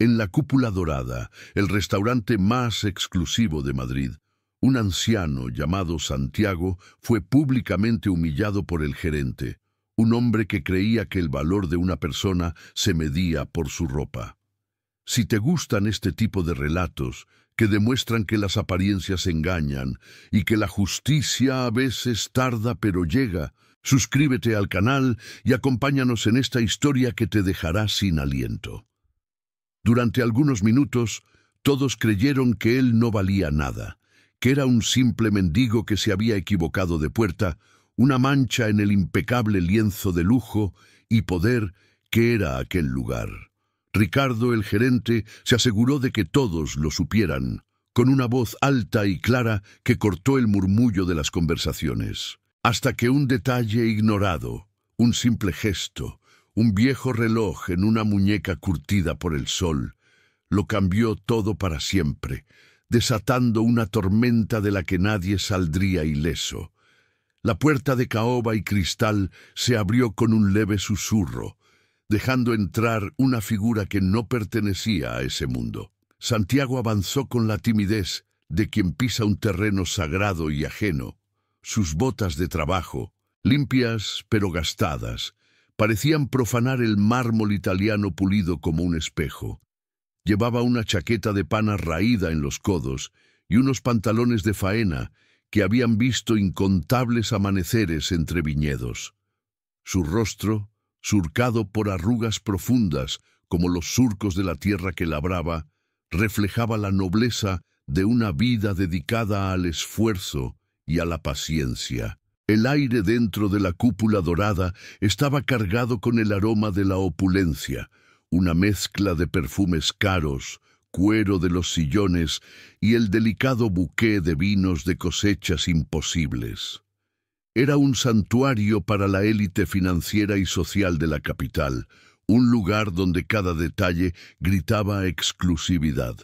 En la Cúpula Dorada, el restaurante más exclusivo de Madrid, un anciano llamado Santiago fue públicamente humillado por el gerente, un hombre que creía que el valor de una persona se medía por su ropa. Si te gustan este tipo de relatos, que demuestran que las apariencias engañan y que la justicia a veces tarda pero llega, suscríbete al canal y acompáñanos en esta historia que te dejará sin aliento. Durante algunos minutos, todos creyeron que él no valía nada, que era un simple mendigo que se había equivocado de puerta, una mancha en el impecable lienzo de lujo y poder que era aquel lugar. Ricardo, el gerente, se aseguró de que todos lo supieran, con una voz alta y clara que cortó el murmullo de las conversaciones, hasta que un detalle ignorado, un simple gesto, un viejo reloj en una muñeca curtida por el sol, lo cambió todo para siempre, desatando una tormenta de la que nadie saldría ileso. La puerta de caoba y cristal se abrió con un leve susurro, dejando entrar una figura que no pertenecía a ese mundo. Santiago avanzó con la timidez de quien pisa un terreno sagrado y ajeno. Sus botas de trabajo, limpias pero gastadas, parecían profanar el mármol italiano pulido como un espejo. Llevaba una chaqueta de pana raída en los codos y unos pantalones de faena que habían visto incontables amaneceres entre viñedos. Su rostro, surcado por arrugas profundas como los surcos de la tierra que labraba, reflejaba la nobleza de una vida dedicada al esfuerzo y a la paciencia. El aire dentro de la Cúpula Dorada estaba cargado con el aroma de la opulencia, una mezcla de perfumes caros, cuero de los sillones y el delicado buqué de vinos de cosechas imposibles. Era un santuario para la élite financiera y social de la capital, un lugar donde cada detalle gritaba exclusividad.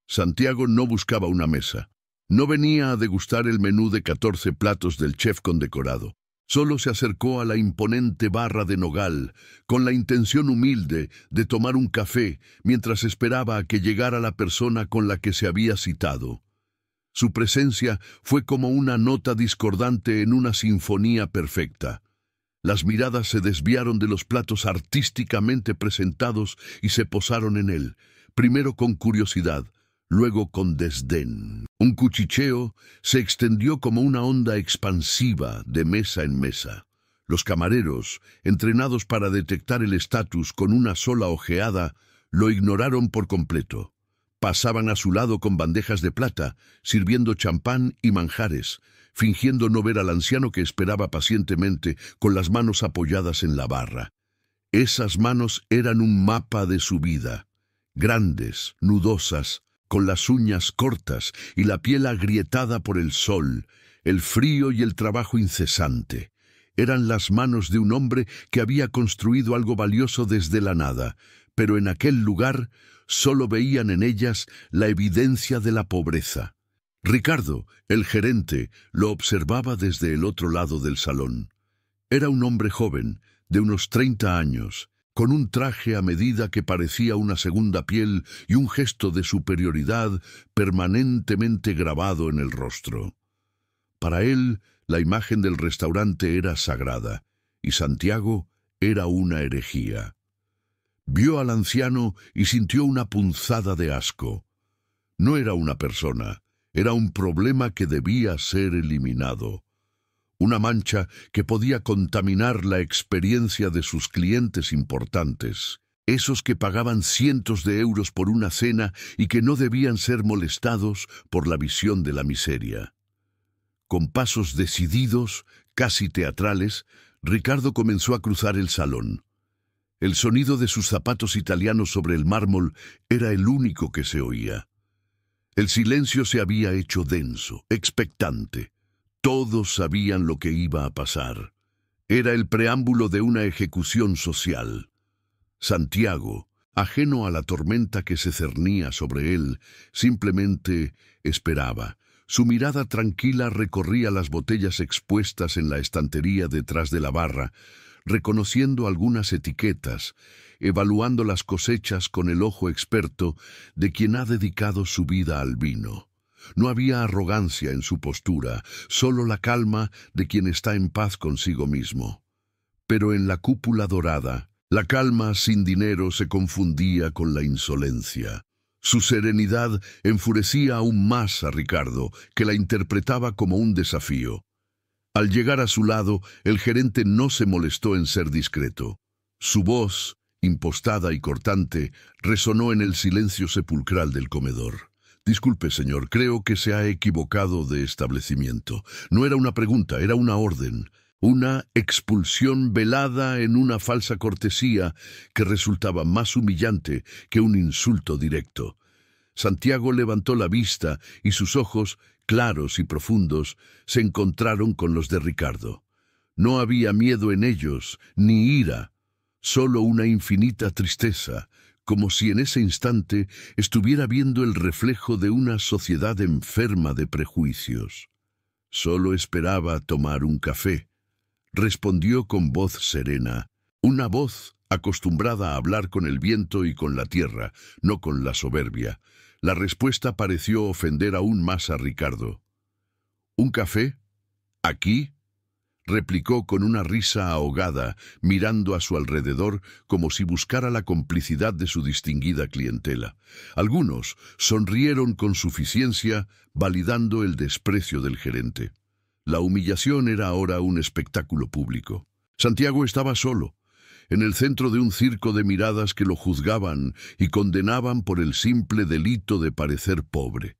Santiago no buscaba una mesa. No venía a degustar el menú de 14 platos del chef condecorado. Solo se acercó a la imponente barra de nogal, con la intención humilde de tomar un café mientras esperaba a que llegara la persona con la que se había citado. Su presencia fue como una nota discordante en una sinfonía perfecta. Las miradas se desviaron de los platos artísticamente presentados y se posaron en él, primero con curiosidad, luego con desdén. Un cuchicheo se extendió como una onda expansiva de mesa en mesa. Los camareros, entrenados para detectar el estatus con una sola ojeada, lo ignoraron por completo. Pasaban a su lado con bandejas de plata, sirviendo champán y manjares, fingiendo no ver al anciano que esperaba pacientemente con las manos apoyadas en la barra. Esas manos eran un mapa de su vida, grandes, nudosas, con las uñas cortas y la piel agrietada por el sol, el frío y el trabajo incesante. Eran las manos de un hombre que había construido algo valioso desde la nada, pero en aquel lugar solo veían en ellas la evidencia de la pobreza. Ricardo, el gerente, lo observaba desde el otro lado del salón. Era un hombre joven, de unos 30 años, con un traje a medida que parecía una segunda piel y un gesto de superioridad permanentemente grabado en el rostro. Para él, la imagen del restaurante era sagrada, y Santiago era una herejía. Vio al anciano y sintió una punzada de asco. No era una persona, era un problema que debía ser eliminado. Una mancha que podía contaminar la experiencia de sus clientes importantes, esos que pagaban cientos de euros por una cena y que no debían ser molestados por la visión de la miseria. Con pasos decididos, casi teatrales, Ricardo comenzó a cruzar el salón. El sonido de sus zapatos italianos sobre el mármol era el único que se oía. El silencio se había hecho denso, expectante. Todos sabían lo que iba a pasar. Era el preámbulo de una ejecución social. Santiago, ajeno a la tormenta que se cernía sobre él, simplemente esperaba. Su mirada tranquila recorría las botellas expuestas en la estantería detrás de la barra, reconociendo algunas etiquetas, evaluando las cosechas con el ojo experto de quien ha dedicado su vida al vino. No había arrogancia en su postura, solo la calma de quien está en paz consigo mismo. Pero en la cúpula dorada, la calma sin dinero se confundía con la insolencia. Su serenidad enfurecía aún más a Ricardo, que la interpretaba como un desafío. Al llegar a su lado, el gerente no se molestó en ser discreto. Su voz, impostada y cortante, resonó en el silencio sepulcral del comedor. «Disculpe, señor, creo que se ha equivocado de establecimiento. No era una pregunta, era una orden. Una expulsión velada en una falsa cortesía que resultaba más humillante que un insulto directo». Santiago levantó la vista y sus ojos, claros y profundos, se encontraron con los de Ricardo. No había miedo en ellos, ni ira, solo una infinita tristeza, como si en ese instante estuviera viendo el reflejo de una sociedad enferma de prejuicios. «Solo esperaba tomar un café», respondió con voz serena, una voz acostumbrada a hablar con el viento y con la tierra, no con la soberbia. La respuesta pareció ofender aún más a Ricardo. «¿Un café? ¿Aquí?», replicó con una risa ahogada, mirando a su alrededor como si buscara la complicidad de su distinguida clientela. Algunos sonrieron con suficiencia, validando el desprecio del gerente. La humillación era ahora un espectáculo público. Santiago estaba solo, en el centro de un circo de miradas que lo juzgaban y condenaban por el simple delito de parecer pobre.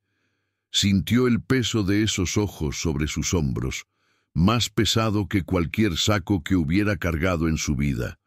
Sintió el peso de esos ojos sobre sus hombros, más pesado que cualquier saco que hubiera cargado en su vida.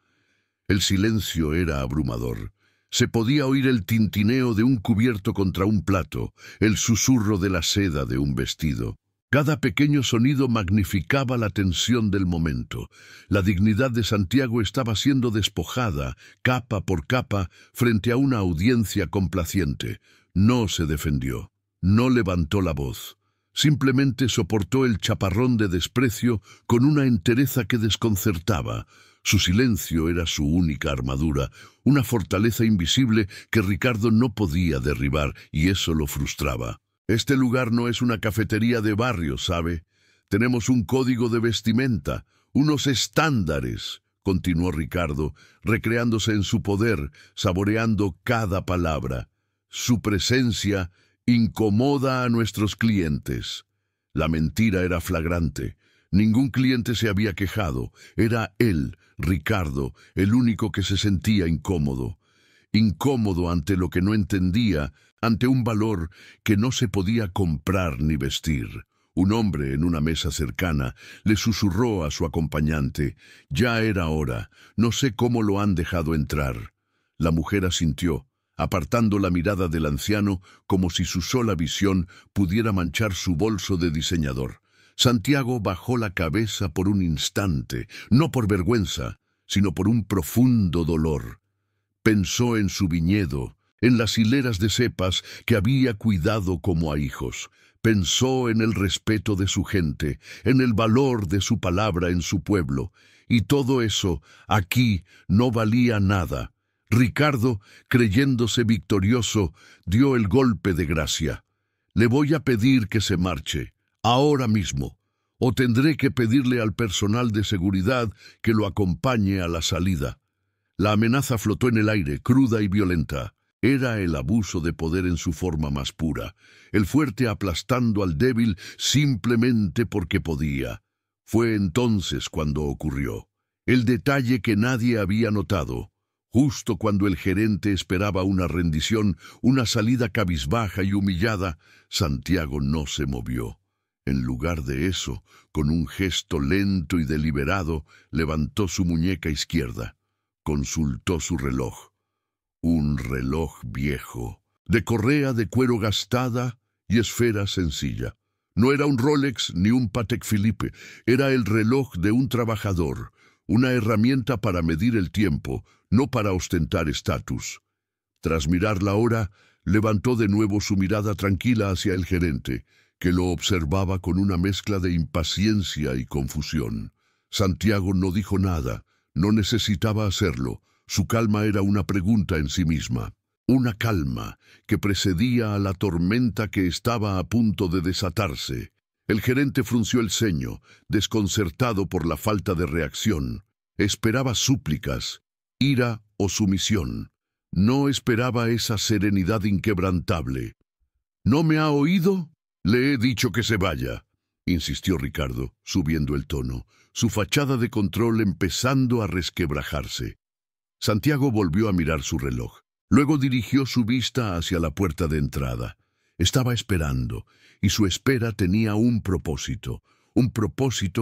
El silencio era abrumador. Se podía oír el tintineo de un cubierto contra un plato, el susurro de la seda de un vestido. Cada pequeño sonido magnificaba la tensión del momento. La dignidad de Santiago estaba siendo despojada, capa por capa, frente a una audiencia complaciente. No se defendió, no levantó la voz. Simplemente soportó el chaparrón de desprecio con una entereza que desconcertaba. Su silencio era su única armadura, una fortaleza invisible que Ricardo no podía derribar, y eso lo frustraba. «Este lugar no es una cafetería de barrio, ¿sabe? Tenemos un código de vestimenta, unos estándares», continuó Ricardo, recreándose en su poder, saboreando cada palabra. «Su presencia incomoda a nuestros clientes». La mentira era flagrante. Ningún cliente se había quejado. Era él, Ricardo, el único que se sentía incómodo. Incómodo ante lo que no entendía, ante un valor que no se podía comprar ni vestir. Un hombre en una mesa cercana le susurró a su acompañante: «Ya era hora, no sé cómo lo han dejado entrar». La mujer asintió, apartando la mirada del anciano como si su sola visión pudiera manchar su bolso de diseñador. Santiago bajó la cabeza por un instante, no por vergüenza, sino por un profundo dolor. Pensó en su viñedo, en las hileras de cepas que había cuidado como a hijos. Pensó en el respeto de su gente, en el valor de su palabra en su pueblo. Y todo eso, aquí, no valía nada. Ricardo, creyéndose victorioso, dio el golpe de gracia. «Le voy a pedir que se marche, ahora mismo, o tendré que pedirle al personal de seguridad que lo acompañe a la salida». La amenaza flotó en el aire, cruda y violenta. Era el abuso de poder en su forma más pura, el fuerte aplastando al débil simplemente porque podía. Fue entonces cuando ocurrió. El detalle que nadie había notado. Justo cuando el gerente esperaba una rendición, una salida cabizbaja y humillada, Santiago no se movió. En lugar de eso, con un gesto lento y deliberado, levantó su muñeca izquierda. Consultó su reloj. Un reloj viejo, de correa de cuero gastada y esfera sencilla. No era un Rolex ni un Patek Philippe, era el reloj de un trabajador, una herramienta para medir el tiempo, no para ostentar estatus. Tras mirar la hora, levantó de nuevo su mirada tranquila hacia el gerente, que lo observaba con una mezcla de impaciencia y confusión. Santiago no dijo nada, No necesitaba hacerlo. Su calma era una pregunta en sí misma. Una calma que precedía a la tormenta que estaba a punto de desatarse. El gerente frunció el ceño, desconcertado por la falta de reacción. Esperaba súplicas, ira o sumisión. No esperaba esa serenidad inquebrantable. ¿No me ha oído? Le he dicho que se vaya, insistió Ricardo, subiendo el tono, su fachada de control empezando a resquebrajarse. Santiago volvió a mirar su reloj. Luego dirigió su vista hacia la puerta de entrada. Estaba esperando, y su espera tenía un propósito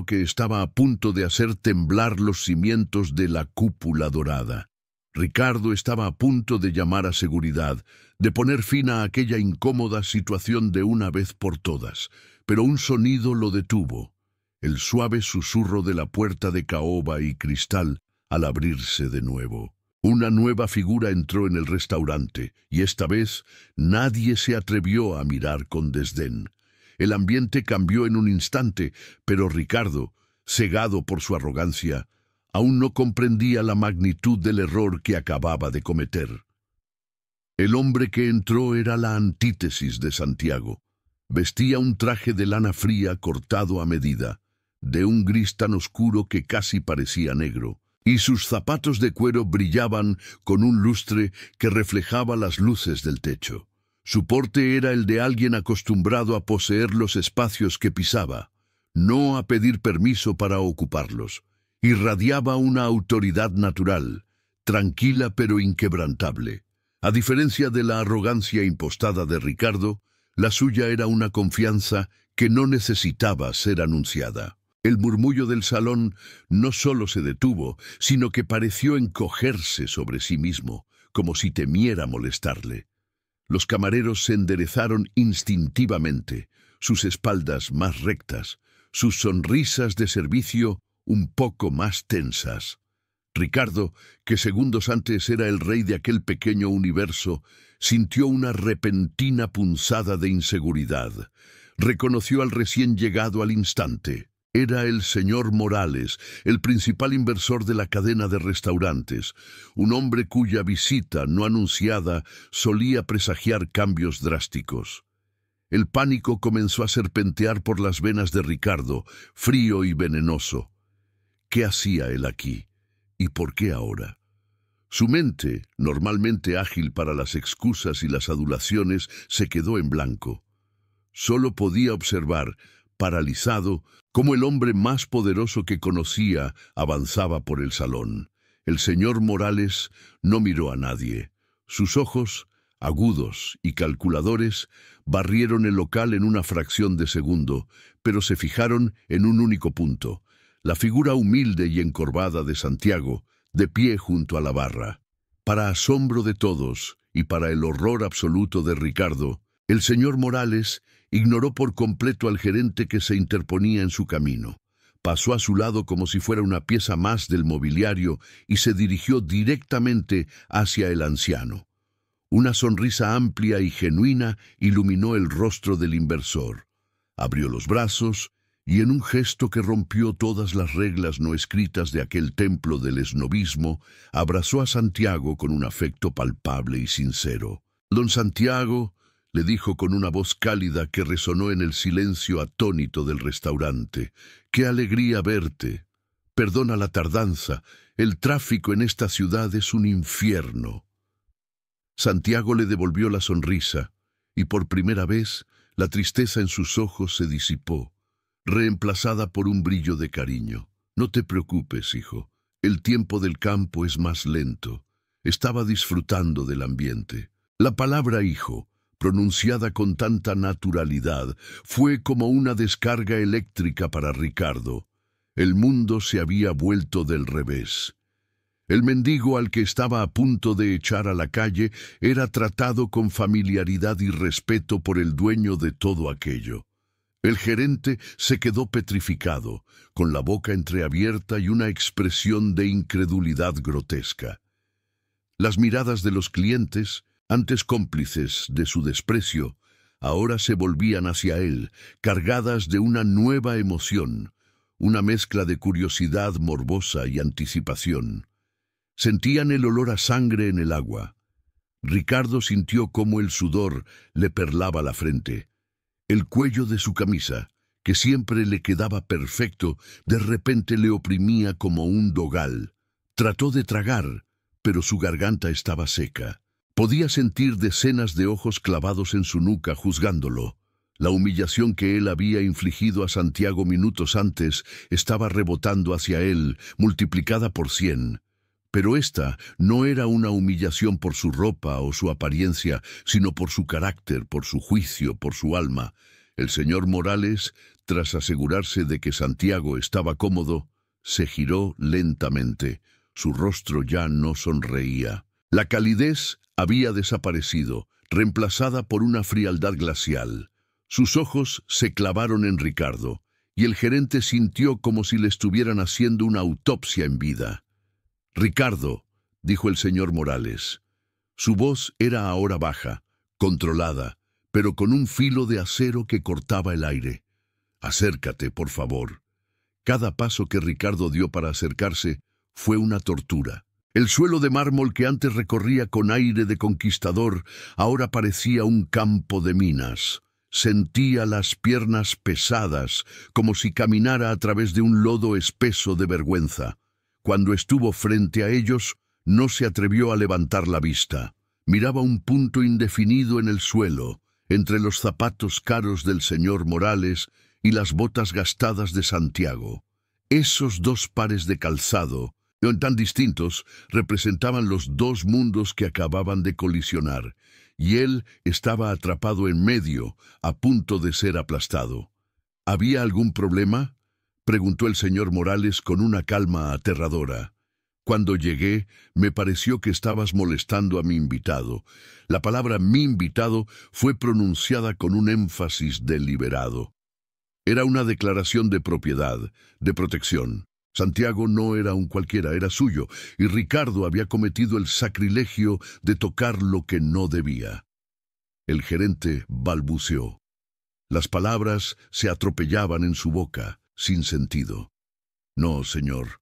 que estaba a punto de hacer temblar los cimientos de la cúpula dorada. Ricardo estaba a punto de llamar a seguridad, de poner fin a aquella incómoda situación de una vez por todas, pero un sonido lo detuvo, el suave susurro de la puerta de caoba y cristal al abrirse de nuevo. Una nueva figura entró en el restaurante, y esta vez nadie se atrevió a mirar con desdén. El ambiente cambió en un instante, pero Ricardo, cegado por su arrogancia, aún no comprendía la magnitud del error que acababa de cometer. El hombre que entró era la antítesis de Santiago. Vestía un traje de lana fría cortado a medida, de un gris tan oscuro que casi parecía negro, y sus zapatos de cuero brillaban con un lustre que reflejaba las luces del techo. Su porte era el de alguien acostumbrado a poseer los espacios que pisaba, no a pedir permiso para ocuparlos. Irradiaba una autoridad natural, tranquila pero inquebrantable. A diferencia de la arrogancia impostada de Ricardo, la suya era una confianza que no necesitaba ser anunciada. El murmullo del salón no solo se detuvo, sino que pareció encogerse sobre sí mismo, como si temiera molestarle. Los camareros se enderezaron instintivamente, sus espaldas más rectas, sus sonrisas de servicio un poco más tensas. Ricardo, que segundos antes era el rey de aquel pequeño universo, sintió una repentina punzada de inseguridad. Reconoció al recién llegado al instante. Era el señor Morales, el principal inversor de la cadena de restaurantes, un hombre cuya visita no anunciada solía presagiar cambios drásticos. El pánico comenzó a serpentear por las venas de Ricardo, frío y venenoso. ¿Qué hacía él aquí? ¿Y por qué ahora? Su mente, normalmente ágil para las excusas y las adulaciones, se quedó en blanco. Solo podía observar, paralizado, cómo el hombre más poderoso que conocía avanzaba por el salón. El señor Morales no miró a nadie. Sus ojos, agudos y calculadores, barrieron el local en una fracción de segundo, pero se fijaron en un único punto: la figura humilde y encorvada de Santiago, de pie junto a la barra. Para asombro de todos y para el horror absoluto de Ricardo, el señor Morales ignoró por completo al gerente que se interponía en su camino. Pasó a su lado como si fuera una pieza más del mobiliario y se dirigió directamente hacia el anciano. Una sonrisa amplia y genuina iluminó el rostro del inversor. Abrió los brazos y en un gesto que rompió todas las reglas no escritas de aquel templo del esnobismo, abrazó a Santiago con un afecto palpable y sincero. «Don Santiago», le dijo con una voz cálida que resonó en el silencio atónito del restaurante, «qué alegría verte. Perdona la tardanza, el tráfico en esta ciudad es un infierno». Santiago le devolvió la sonrisa, y por primera vez la tristeza en sus ojos se disipó, reemplazada por un brillo de cariño. «No te preocupes, hijo. El tiempo del campo es más lento». Estaba disfrutando del ambiente. La palabra hijo, pronunciada con tanta naturalidad, fue como una descarga eléctrica para Ricardo. El mundo se había vuelto del revés. El mendigo al que estaba a punto de echar a la calle era tratado con familiaridad y respeto por el dueño de todo aquello. El gerente se quedó petrificado, con la boca entreabierta y una expresión de incredulidad grotesca. Las miradas de los clientes, antes cómplices de su desprecio, ahora se volvían hacia él, cargadas de una nueva emoción, una mezcla de curiosidad morbosa y anticipación. Sentían el olor a sangre en el agua. Ricardo sintió cómo el sudor le perlaba la frente. El cuello de su camisa, que siempre le quedaba perfecto, de repente le oprimía como un dogal. Trató de tragar, pero su garganta estaba seca. Podía sentir decenas de ojos clavados en su nuca juzgándolo. La humillación que él había infligido a Santiago minutos antes estaba rebotando hacia él, multiplicada por 100. Pero esta no era una humillación por su ropa o su apariencia, sino por su carácter, por su juicio, por su alma. El señor Morales, tras asegurarse de que Santiago estaba cómodo, se giró lentamente. Su rostro ya no sonreía. La calidez había desaparecido, reemplazada por una frialdad glacial. Sus ojos se clavaron en Ricardo, y el gerente sintió como si le estuvieran haciendo una autopsia en vida. «Ricardo», dijo el señor Morales. Su voz era ahora baja, controlada, pero con un filo de acero que cortaba el aire. «Acércate, por favor». Cada paso que Ricardo dio para acercarse fue una tortura. El suelo de mármol que antes recorría con aire de conquistador ahora parecía un campo de minas. Sentía las piernas pesadas, como si caminara a través de un lodo espeso de vergüenza. Cuando estuvo frente a ellos, no se atrevió a levantar la vista. Miraba un punto indefinido en el suelo, entre los zapatos caros del señor Morales y las botas gastadas de Santiago. Esos dos pares de calzado, tan distintos, representaban los dos mundos que acababan de colisionar, y él estaba atrapado en medio, a punto de ser aplastado. ¿Había algún problema?, preguntó el señor Morales con una calma aterradora. Cuando llegué, me pareció que estabas molestando a mi invitado. La palabra «mi invitado» fue pronunciada con un énfasis deliberado. Era una declaración de propiedad, de protección. Santiago no era un cualquiera, era suyo, y Ricardo había cometido el sacrilegio de tocar lo que no debía. El gerente balbuceó. Las palabras se atropellaban en su boca, sin sentido. «No, señor.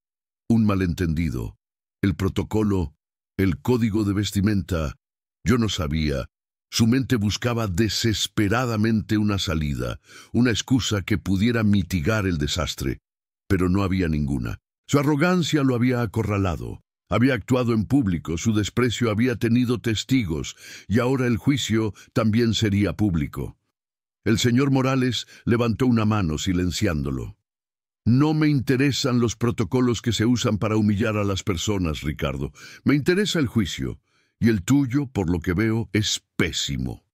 Un malentendido. El protocolo, el código de vestimenta. Yo no sabía». Su mente buscaba desesperadamente una salida, una excusa que pudiera mitigar el desastre, pero no había ninguna. Su arrogancia lo había acorralado. Había actuado en público, su desprecio había tenido testigos, y ahora el juicio también sería público. El señor Morales levantó una mano silenciándolo. «No me interesan los protocolos que se usan para humillar a las personas, Ricardo. Me interesa el juicio. Y el tuyo, por lo que veo, es pésimo».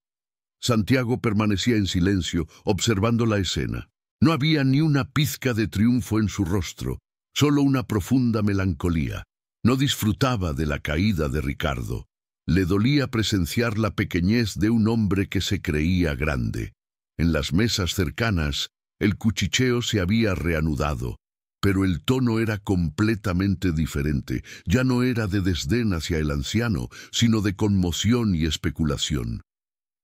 Santiago permanecía en silencio, observando la escena. No había ni una pizca de triunfo en su rostro, solo una profunda melancolía. No disfrutaba de la caída de Ricardo. Le dolía presenciar la pequeñez de un hombre que se creía grande. En las mesas cercanas, el cuchicheo se había reanudado. Pero el tono era completamente diferente. Ya no era de desdén hacia el anciano, sino de conmoción y especulación.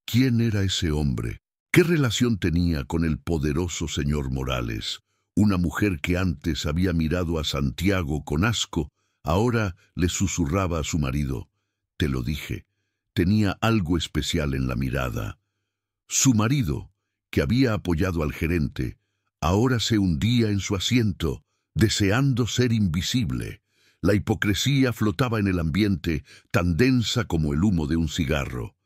¿Quién era ese hombre? ¿Qué relación tenía con el poderoso señor Morales? Una mujer que antes había mirado a Santiago con asco, ahora le susurraba a su marido. «Te lo dije, tenía algo especial en la mirada». Su marido, que había apoyado al gerente, ahora se hundía en su asiento, deseando ser invisible. La hipocresía flotaba en el ambiente, tan densa como el humo de un cigarro.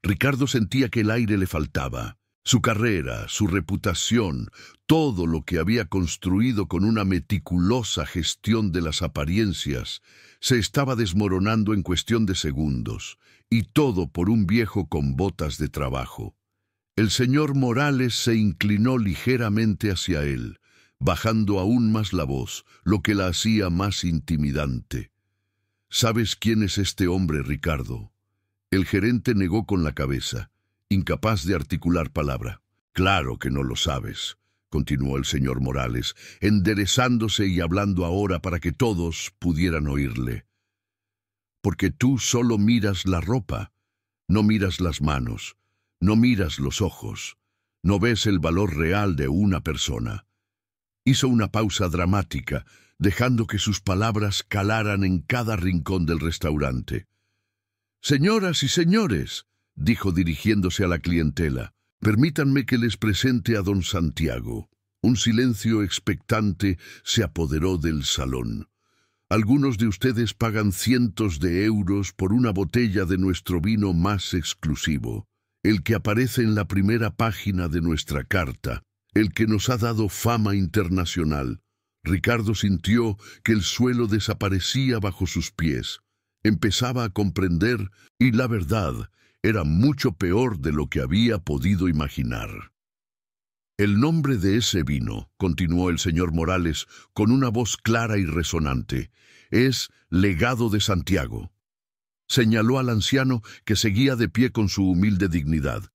Ricardo sentía que el aire le faltaba. Su carrera, su reputación, todo lo que había construido con una meticulosa gestión de las apariencias, se estaba desmoronando en cuestión de segundos, y todo por un viejo con botas de trabajo. El señor Morales se inclinó ligeramente hacia él, bajando aún más la voz, lo que la hacía más intimidante. «¿Sabes quién es este hombre, Ricardo?» El gerente negó con la cabeza, incapaz de articular palabra. «Claro que no lo sabes», continuó el señor Morales, enderezándose y hablando ahora para que todos pudieran oírle. «Porque tú solo miras la ropa, no miras las manos, no miras los ojos, no ves el valor real de una persona. Hizo una pausa dramática, dejando que sus palabras calaran en cada rincón del restaurante. «Señoras y señores», dijo dirigiéndose a la clientela, «permítanme que les presente a don Santiago». Un silencio expectante se apoderó del salón. Algunos de ustedes pagan cientos de euros por una botella de nuestro vino más exclusivo, el que aparece en la primera página de nuestra carta, el que nos ha dado fama internacional. Ricardo sintió que el suelo desaparecía bajo sus pies. Empezaba a comprender, y la verdad era mucho peor de lo que había podido imaginar. «El nombre de ese vino», continuó el señor Morales con una voz clara y resonante, «es Legado de Santiago». Señaló al anciano que seguía de pie con su humilde dignidad.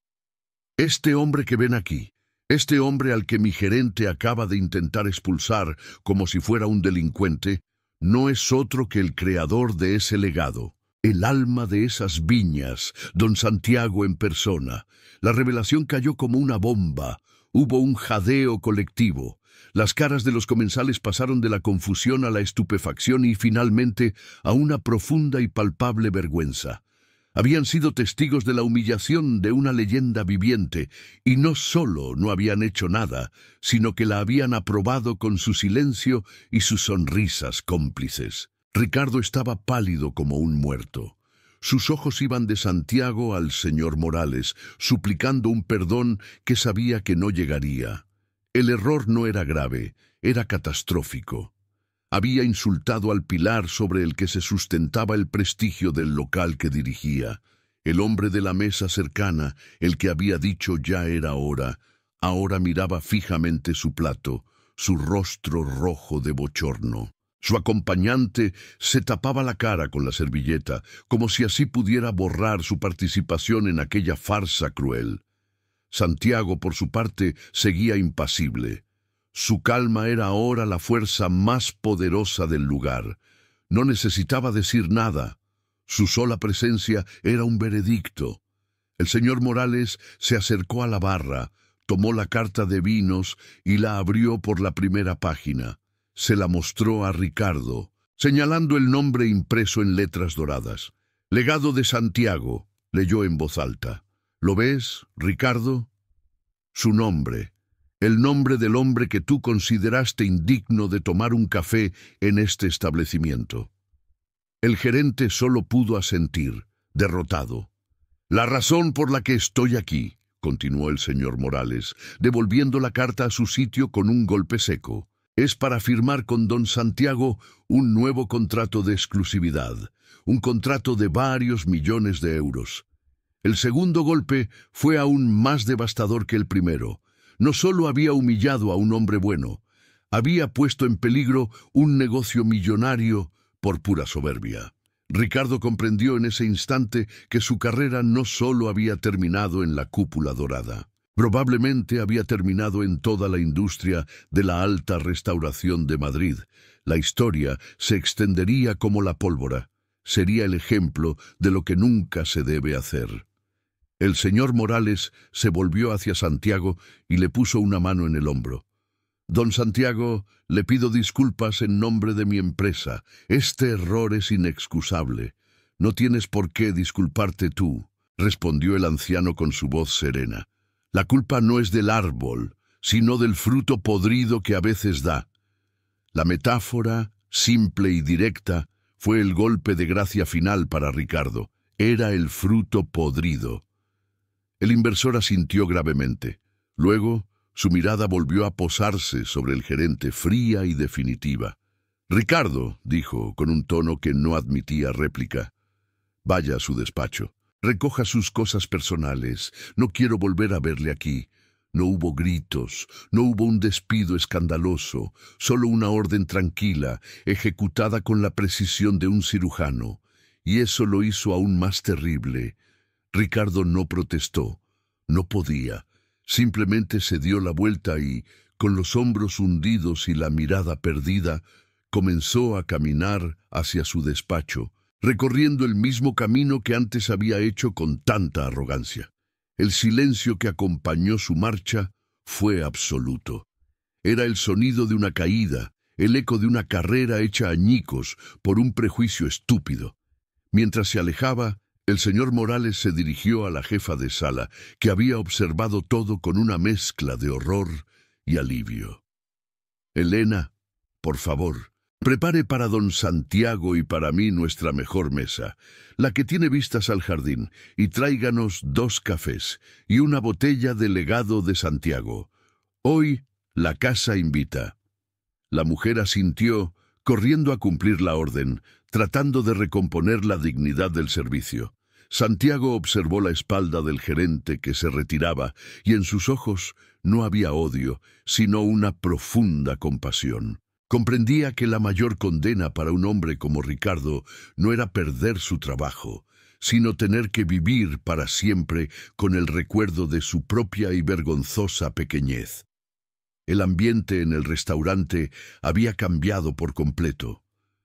«Este hombre que ven aquí, este hombre al que mi gerente acaba de intentar expulsar como si fuera un delincuente, no es otro que el creador de ese legado, el alma de esas viñas, don Santiago en persona». La revelación cayó como una bomba. Hubo un jadeo colectivo. Las caras de los comensales pasaron de la confusión a la estupefacción y finalmente a una profunda y palpable vergüenza. Habían sido testigos de la humillación de una leyenda viviente, y no solo no habían hecho nada, sino que la habían aprobado con su silencio y sus sonrisas cómplices. Ricardo estaba pálido como un muerto. Sus ojos iban de Santiago al señor Morales, suplicando un perdón que sabía que no llegaría. El error no era grave, era catastrófico. Había insultado al pilar sobre el que se sustentaba el prestigio del local que dirigía. El hombre de la mesa cercana, el que había dicho ya era hora, ahora miraba fijamente su plato, su rostro rojo de bochorno. Su acompañante se tapaba la cara con la servilleta, como si así pudiera borrar su participación en aquella farsa cruel. Santiago, por su parte, seguía impasible. Su calma era ahora la fuerza más poderosa del lugar. No necesitaba decir nada. Su sola presencia era un veredicto. El señor Morales se acercó a la barra, tomó la carta de vinos y la abrió por la primera página. Se la mostró a Ricardo, señalando el nombre impreso en letras doradas. «Legado de Santiago», leyó en voz alta. «¿Lo ves, Ricardo? Su nombre, el nombre del hombre que tú consideraste indigno de tomar un café en este establecimiento». El gerente solo pudo asentir, derrotado. «La razón por la que estoy aquí», continuó el señor Morales, devolviendo la carta a su sitio con un golpe seco, «es para firmar con don Santiago un nuevo contrato de exclusividad, un contrato de varios millones de euros». El segundo golpe fue aún más devastador que el primero. No solo había humillado a un hombre bueno, había puesto en peligro un negocio millonario por pura soberbia. Ricardo comprendió en ese instante que su carrera no solo había terminado en la cúpula dorada. Probablemente había terminado en toda la industria de la alta restauración de Madrid. La historia se extendería como la pólvora. Sería el ejemplo de lo que nunca se debe hacer. El señor Morales se volvió hacia Santiago y le puso una mano en el hombro. «Don Santiago, le pido disculpas en nombre de mi empresa. Este error es inexcusable. No tienes por qué disculparte tú», respondió el anciano con su voz serena. «La culpa no es del árbol, sino del fruto podrido que a veces da». La metáfora, simple y directa, fue el golpe de gracia final para Ricardo. Era el fruto podrido. El inversor asintió gravemente. Luego, su mirada volvió a posarse sobre el gerente fría y definitiva. «Ricardo», dijo, con un tono que no admitía réplica, «vaya a su despacho. Recoja sus cosas personales. No quiero volver a verle aquí». No hubo gritos, no hubo un despido escandaloso, solo una orden tranquila, ejecutada con la precisión de un cirujano. Y eso lo hizo aún más terrible. Ricardo no protestó, no podía. Simplemente se dio la vuelta y, con los hombros hundidos y la mirada perdida, comenzó a caminar hacia su despacho, recorriendo el mismo camino que antes había hecho con tanta arrogancia. El silencio que acompañó su marcha fue absoluto. Era el sonido de una caída, el eco de una carrera hecha añicos por un prejuicio estúpido. Mientras se alejaba, el señor Morales se dirigió a la jefa de sala, que había observado todo con una mezcla de horror y alivio. «Elena, por favor, prepare para don Santiago y para mí nuestra mejor mesa, la que tiene vistas al jardín, y tráiganos 2 cafés y una botella de legado de Santiago. Hoy la casa invita». La mujer asintió, corriendo a cumplir la orden, tratando de recomponer la dignidad del servicio. Santiago observó la espalda del gerente que se retiraba, y en sus ojos no había odio, sino una profunda compasión. Comprendía que la mayor condena para un hombre como Ricardo no era perder su trabajo, sino tener que vivir para siempre con el recuerdo de su propia y vergonzosa pequeñez. El ambiente en el restaurante había cambiado por completo.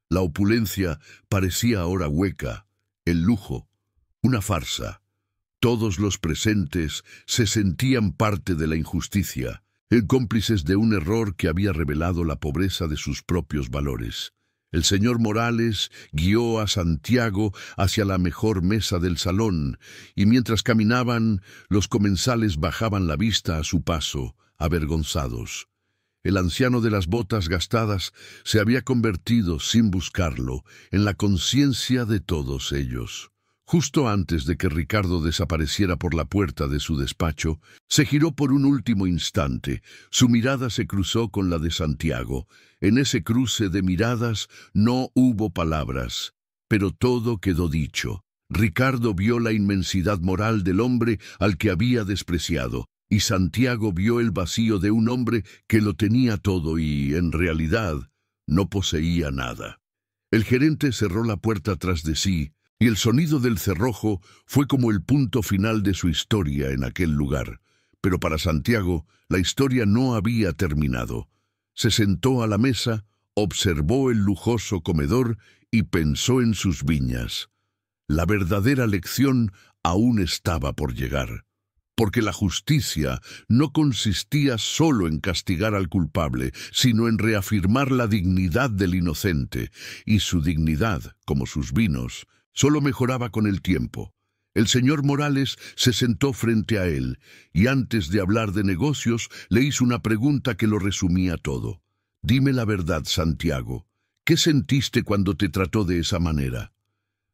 La opulencia parecía ahora hueca, el lujo, una farsa. Todos los presentes se sentían parte de la injusticia, cómplices de un error que había revelado la pobreza de sus propios valores. El señor Morales guió a Santiago hacia la mejor mesa del salón, y mientras caminaban, los comensales bajaban la vista a su paso, avergonzados. El anciano de las botas gastadas se había convertido, sin buscarlo, en la conciencia de todos ellos. Justo antes de que Ricardo desapareciera por la puerta de su despacho, se giró por un último instante. Su mirada se cruzó con la de Santiago. En ese cruce de miradas no hubo palabras, pero todo quedó dicho. Ricardo vio la inmensidad moral del hombre al que había despreciado, y Santiago vio el vacío de un hombre que lo tenía todo y, en realidad, no poseía nada. El gerente cerró la puerta tras de sí, y el sonido del cerrojo fue como el punto final de su historia en aquel lugar. Pero para Santiago, la historia no había terminado. Se sentó a la mesa, observó el lujoso comedor y pensó en sus viñas. La verdadera lección aún estaba por llegar. Porque la justicia no consistía solo en castigar al culpable, sino en reafirmar la dignidad del inocente, y su dignidad, como sus vinos, solo mejoraba con el tiempo. El señor Morales se sentó frente a él, y antes de hablar de negocios, le hizo una pregunta que lo resumía todo. «Dime la verdad, Santiago, ¿qué sentiste cuando te trató de esa manera?»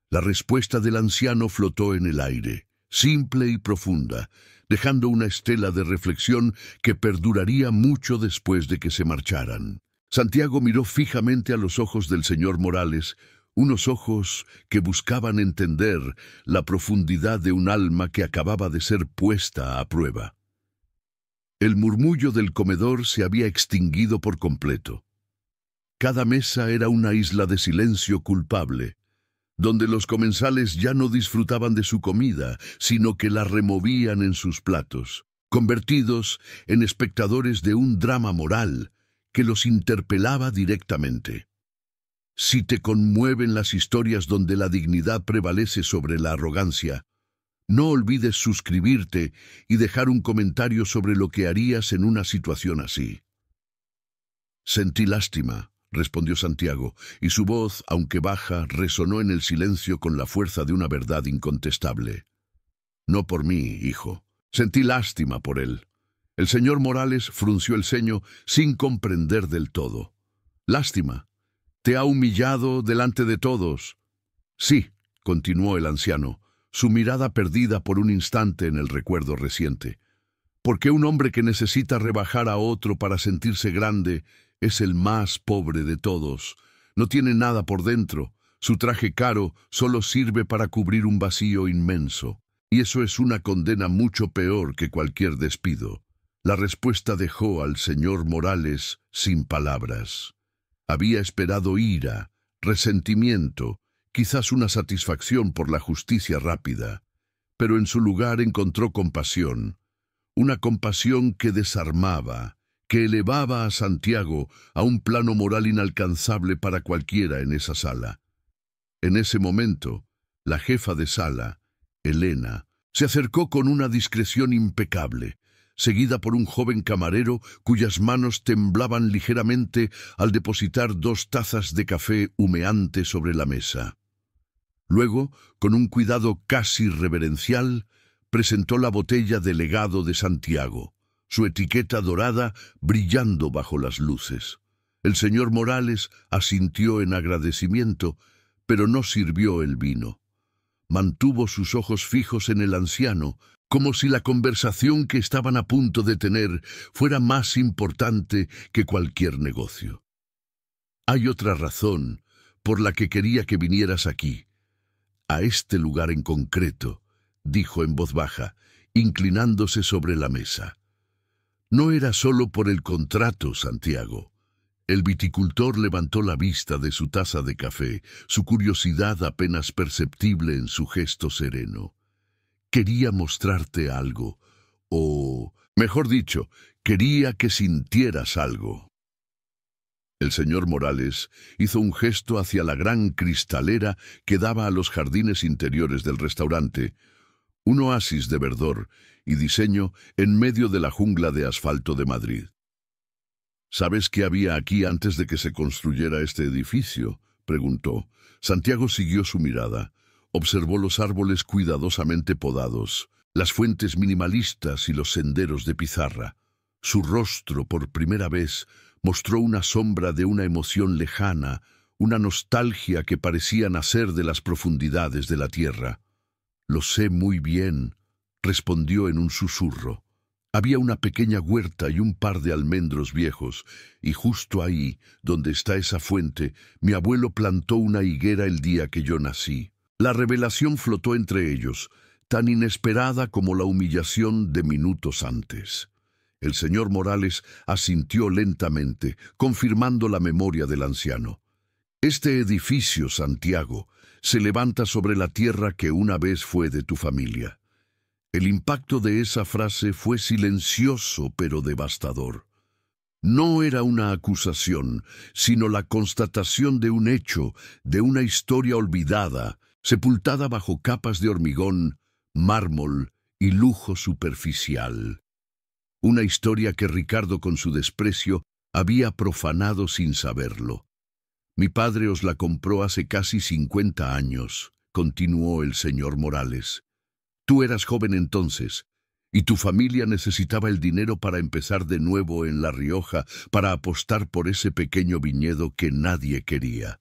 La respuesta del anciano flotó en el aire, simple y profunda, dejando una estela de reflexión que perduraría mucho después de que se marcharan. Santiago miró fijamente a los ojos del señor Morales, unos ojos que buscaban entender la profundidad de un alma que acababa de ser puesta a prueba. El murmullo del comedor se había extinguido por completo. Cada mesa era una isla de silencio culpable, donde los comensales ya no disfrutaban de su comida, sino que la removían en sus platos, convertidos en espectadores de un drama moral que los interpelaba directamente. Si te conmueven las historias donde la dignidad prevalece sobre la arrogancia, no olvides suscribirte y dejar un comentario sobre lo que harías en una situación así. Sentí lástima, respondió Santiago, y su voz, aunque baja, resonó en el silencio con la fuerza de una verdad incontestable. No por mí, hijo. Sentí lástima por él. El señor Morales frunció el ceño sin comprender del todo. Lástima. ¿Te ha humillado delante de todos? Sí, continuó el anciano, su mirada perdida por un instante en el recuerdo reciente. Porque un hombre que necesita rebajar a otro para sentirse grande es el más pobre de todos. No tiene nada por dentro. Su traje caro solo sirve para cubrir un vacío inmenso. Y eso es una condena mucho peor que cualquier despido. La respuesta dejó al señor Morales sin palabras. Había esperado ira, resentimiento, quizás una satisfacción por la justicia rápida, pero en su lugar encontró compasión, una compasión que desarmaba, que elevaba a Santiago a un plano moral inalcanzable para cualquiera en esa sala. En ese momento, la jefa de sala, Elena, se acercó con una discreción impecable. seguida por un joven camarero cuyas manos temblaban ligeramente al depositar 2 tazas de café humeante sobre la mesa. Luego, con un cuidado casi reverencial, presentó la botella de legado de Santiago, su etiqueta dorada brillando bajo las luces. El señor Morales asintió en agradecimiento, pero no sirvió el vino. Mantuvo sus ojos fijos en el anciano, como si la conversación que estaban a punto de tener fuera más importante que cualquier negocio. «Hay otra razón por la que quería que vinieras aquí, a este lugar en concreto», dijo en voz baja, inclinándose sobre la mesa. «No era solo por el contrato, Santiago». El viticultor levantó la vista de su taza de café, su curiosidad apenas perceptible en su gesto sereno. «Quería mostrarte algo, o, mejor dicho, quería que sintieras algo». El señor Morales hizo un gesto hacia la gran cristalera que daba a los jardines interiores del restaurante, un oasis de verdor y diseño en medio de la jungla de asfalto de Madrid. «¿Sabes qué había aquí antes de que se construyera este edificio?», preguntó. Santiago siguió su mirada. Observó los árboles cuidadosamente podados, las fuentes minimalistas y los senderos de pizarra. Su rostro, por primera vez, mostró una sombra de una emoción lejana, una nostalgia que parecía nacer de las profundidades de la tierra. «Lo sé muy bien», respondió en un susurro. Había una pequeña huerta y un par de almendros viejos, y justo ahí, donde está esa fuente, mi abuelo plantó una higuera el día que yo nací. La revelación flotó entre ellos, tan inesperada como la humillación de minutos antes. El señor Morales asintió lentamente, confirmando la memoria del anciano. «Este edificio, Santiago, se levanta sobre la tierra que una vez fue de tu familia». El impacto de esa frase fue silencioso pero devastador. No era una acusación, sino la constatación de un hecho, de una historia olvidada, sepultada bajo capas de hormigón, mármol y lujo superficial. Una historia que Ricardo, con su desprecio, había profanado sin saberlo. «Mi padre os la compró hace casi 50 años», continuó el señor Morales. «Tú eras joven entonces, y tu familia necesitaba el dinero para empezar de nuevo en La Rioja, para apostar por ese pequeño viñedo que nadie quería».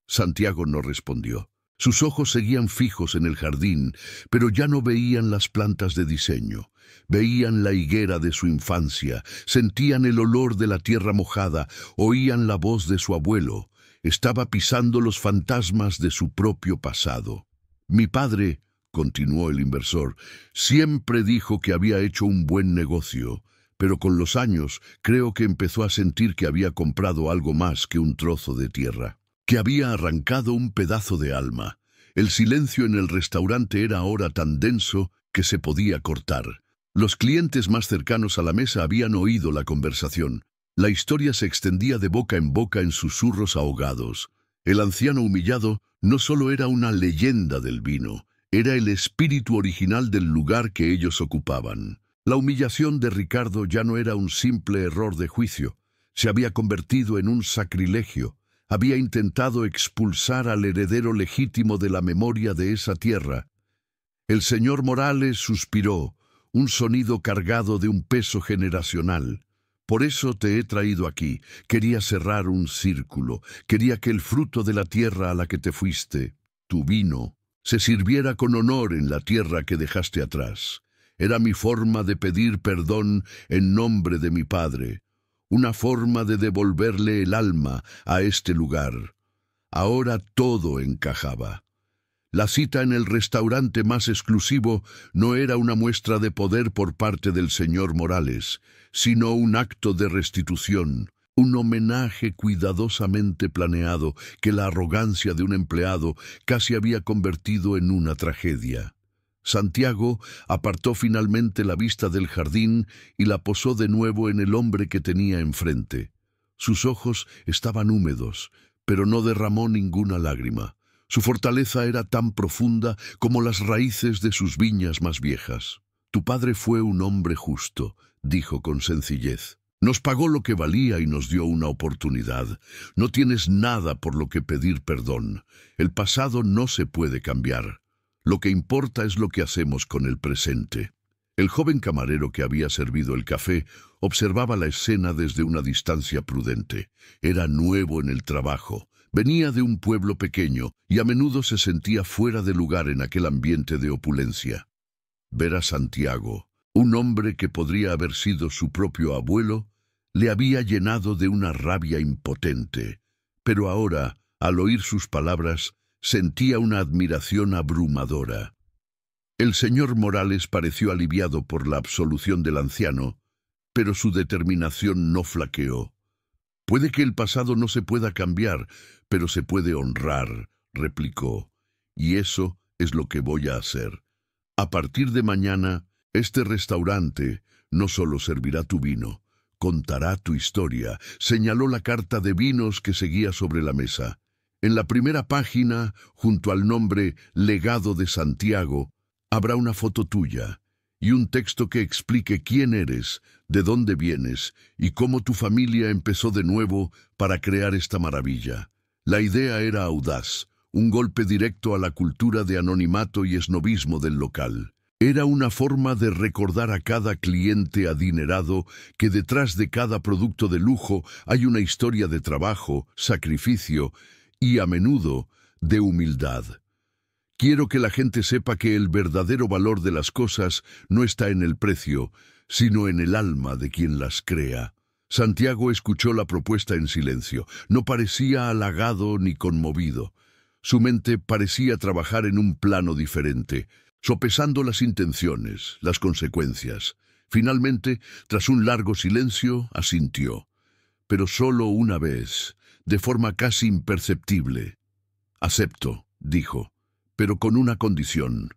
Santiago no respondió. Sus ojos seguían fijos en el jardín, pero ya no veían las plantas de diseño. Veían la higuera de su infancia, sentían el olor de la tierra mojada, oían la voz de su abuelo. Estaba pisando los fantasmas de su propio pasado. «Mi padre», continuó el inversor, «siempre dijo que había hecho un buen negocio, pero con los años creo que empezó a sentir que había comprado algo más que un trozo de tierra, que había arrancado un pedazo de alma. El silencio en el restaurante era ahora tan denso que se podía cortar. Los clientes más cercanos a la mesa habían oído la conversación. La historia se extendía de boca en susurros ahogados. El anciano humillado no solo era una leyenda del vino, era el espíritu original del lugar que ellos ocupaban. La humillación de Ricardo ya no era un simple error de juicio, se había convertido en un sacrilegio. Había intentado expulsar al heredero legítimo de la memoria de esa tierra. El señor Morales suspiró, un sonido cargado de un peso generacional. «Por eso te he traído aquí. Quería cerrar un círculo. Quería que el fruto de la tierra a la que te fuiste, tu vino, se sirviera con honor en la tierra que dejaste atrás. Era mi forma de pedir perdón en nombre de mi padre, una forma de devolverle el alma a este lugar». Ahora todo encajaba. La cita en el restaurante más exclusivo no era una muestra de poder por parte del señor Morales, sino un acto de restitución, un homenaje cuidadosamente planeado que la arrogancia de un empleado casi había convertido en una tragedia. Santiago apartó finalmente la vista del jardín y la posó de nuevo en el hombre que tenía enfrente. Sus ojos estaban húmedos, pero no derramó ninguna lágrima. Su fortaleza era tan profunda como las raíces de sus viñas más viejas. «Tu padre fue un hombre justo», dijo con sencillez. Nos pagó lo que valía y nos dio una oportunidad. No tienes nada por lo que pedir perdón. El pasado no se puede cambiar. Lo que importa es lo que hacemos con el presente. El joven camarero que había servido el café observaba la escena desde una distancia prudente. Era nuevo en el trabajo. Venía de un pueblo pequeño y a menudo se sentía fuera de lugar en aquel ambiente de opulencia. Ver a Santiago, un hombre que podría haber sido su propio abuelo, le había llenado de una rabia impotente. Pero ahora, al oír sus palabras, sentía una admiración abrumadora. El señor Morales pareció aliviado por la absolución del anciano, pero su determinación no flaqueó. «Puede que el pasado no se pueda cambiar, pero se puede honrar», replicó. «Y eso es lo que voy a hacer. A partir de mañana, este restaurante no solo servirá tu vino, contará tu historia», señaló la carta de vinos que seguía sobre la mesa. En la primera página, junto al nombre «Legado de Santiago», habrá una foto tuya y un texto que explique quién eres, de dónde vienes y cómo tu familia empezó de nuevo para crear esta maravilla. La idea era audaz, un golpe directo a la cultura de anonimato y esnobismo del local. Era una forma de recordar a cada cliente adinerado que detrás de cada producto de lujo hay una historia de trabajo, sacrificio y, a menudo, de humildad. Quiero que la gente sepa que el verdadero valor de las cosas no está en el precio, sino en el alma de quien las crea. Santiago escuchó la propuesta en silencio. No parecía halagado ni conmovido. Su mente parecía trabajar en un plano diferente, sopesando las intenciones, las consecuencias. Finalmente, tras un largo silencio, asintió. Pero solo una vez, de forma casi imperceptible. «Acepto», dijo, «pero con una condición».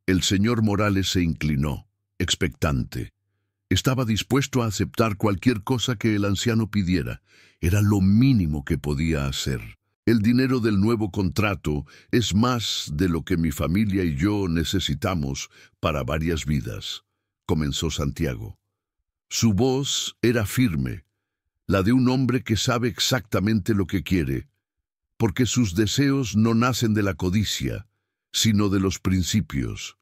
El señor Morales se inclinó, expectante. Estaba dispuesto a aceptar cualquier cosa que el anciano pidiera. Era lo mínimo que podía hacer. «El dinero del nuevo contrato es más de lo que mi familia y yo necesitamos para varias vidas», comenzó Santiago. Su voz era firme, la de un hombre que sabe exactamente lo que quiere, porque sus deseos no nacen de la codicia, sino de los principios.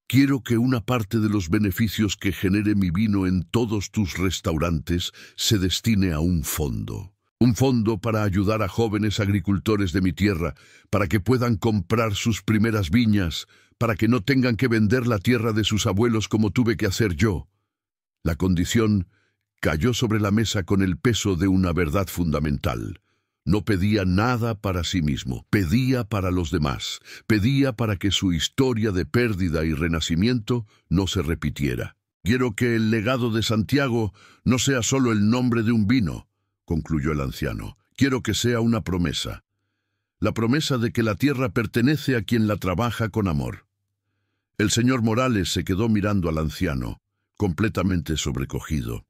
«Quiero que una parte de los beneficios que genere mi vino en todos tus restaurantes se destine a un fondo. Un fondo para ayudar a jóvenes agricultores de mi tierra, para que puedan comprar sus primeras viñas, para que no tengan que vender la tierra de sus abuelos como tuve que hacer yo». La condición cayó sobre la mesa con el peso de una verdad fundamental. No pedía nada para sí mismo, pedía para los demás, pedía para que su historia de pérdida y renacimiento no se repitiera. «Quiero que el legado de Santiago no sea solo el nombre de un vino», concluyó el anciano. «Quiero que sea una promesa. La promesa de que la tierra pertenece a quien la trabaja con amor». El señor Morales se quedó mirando al anciano, completamente sobrecogido.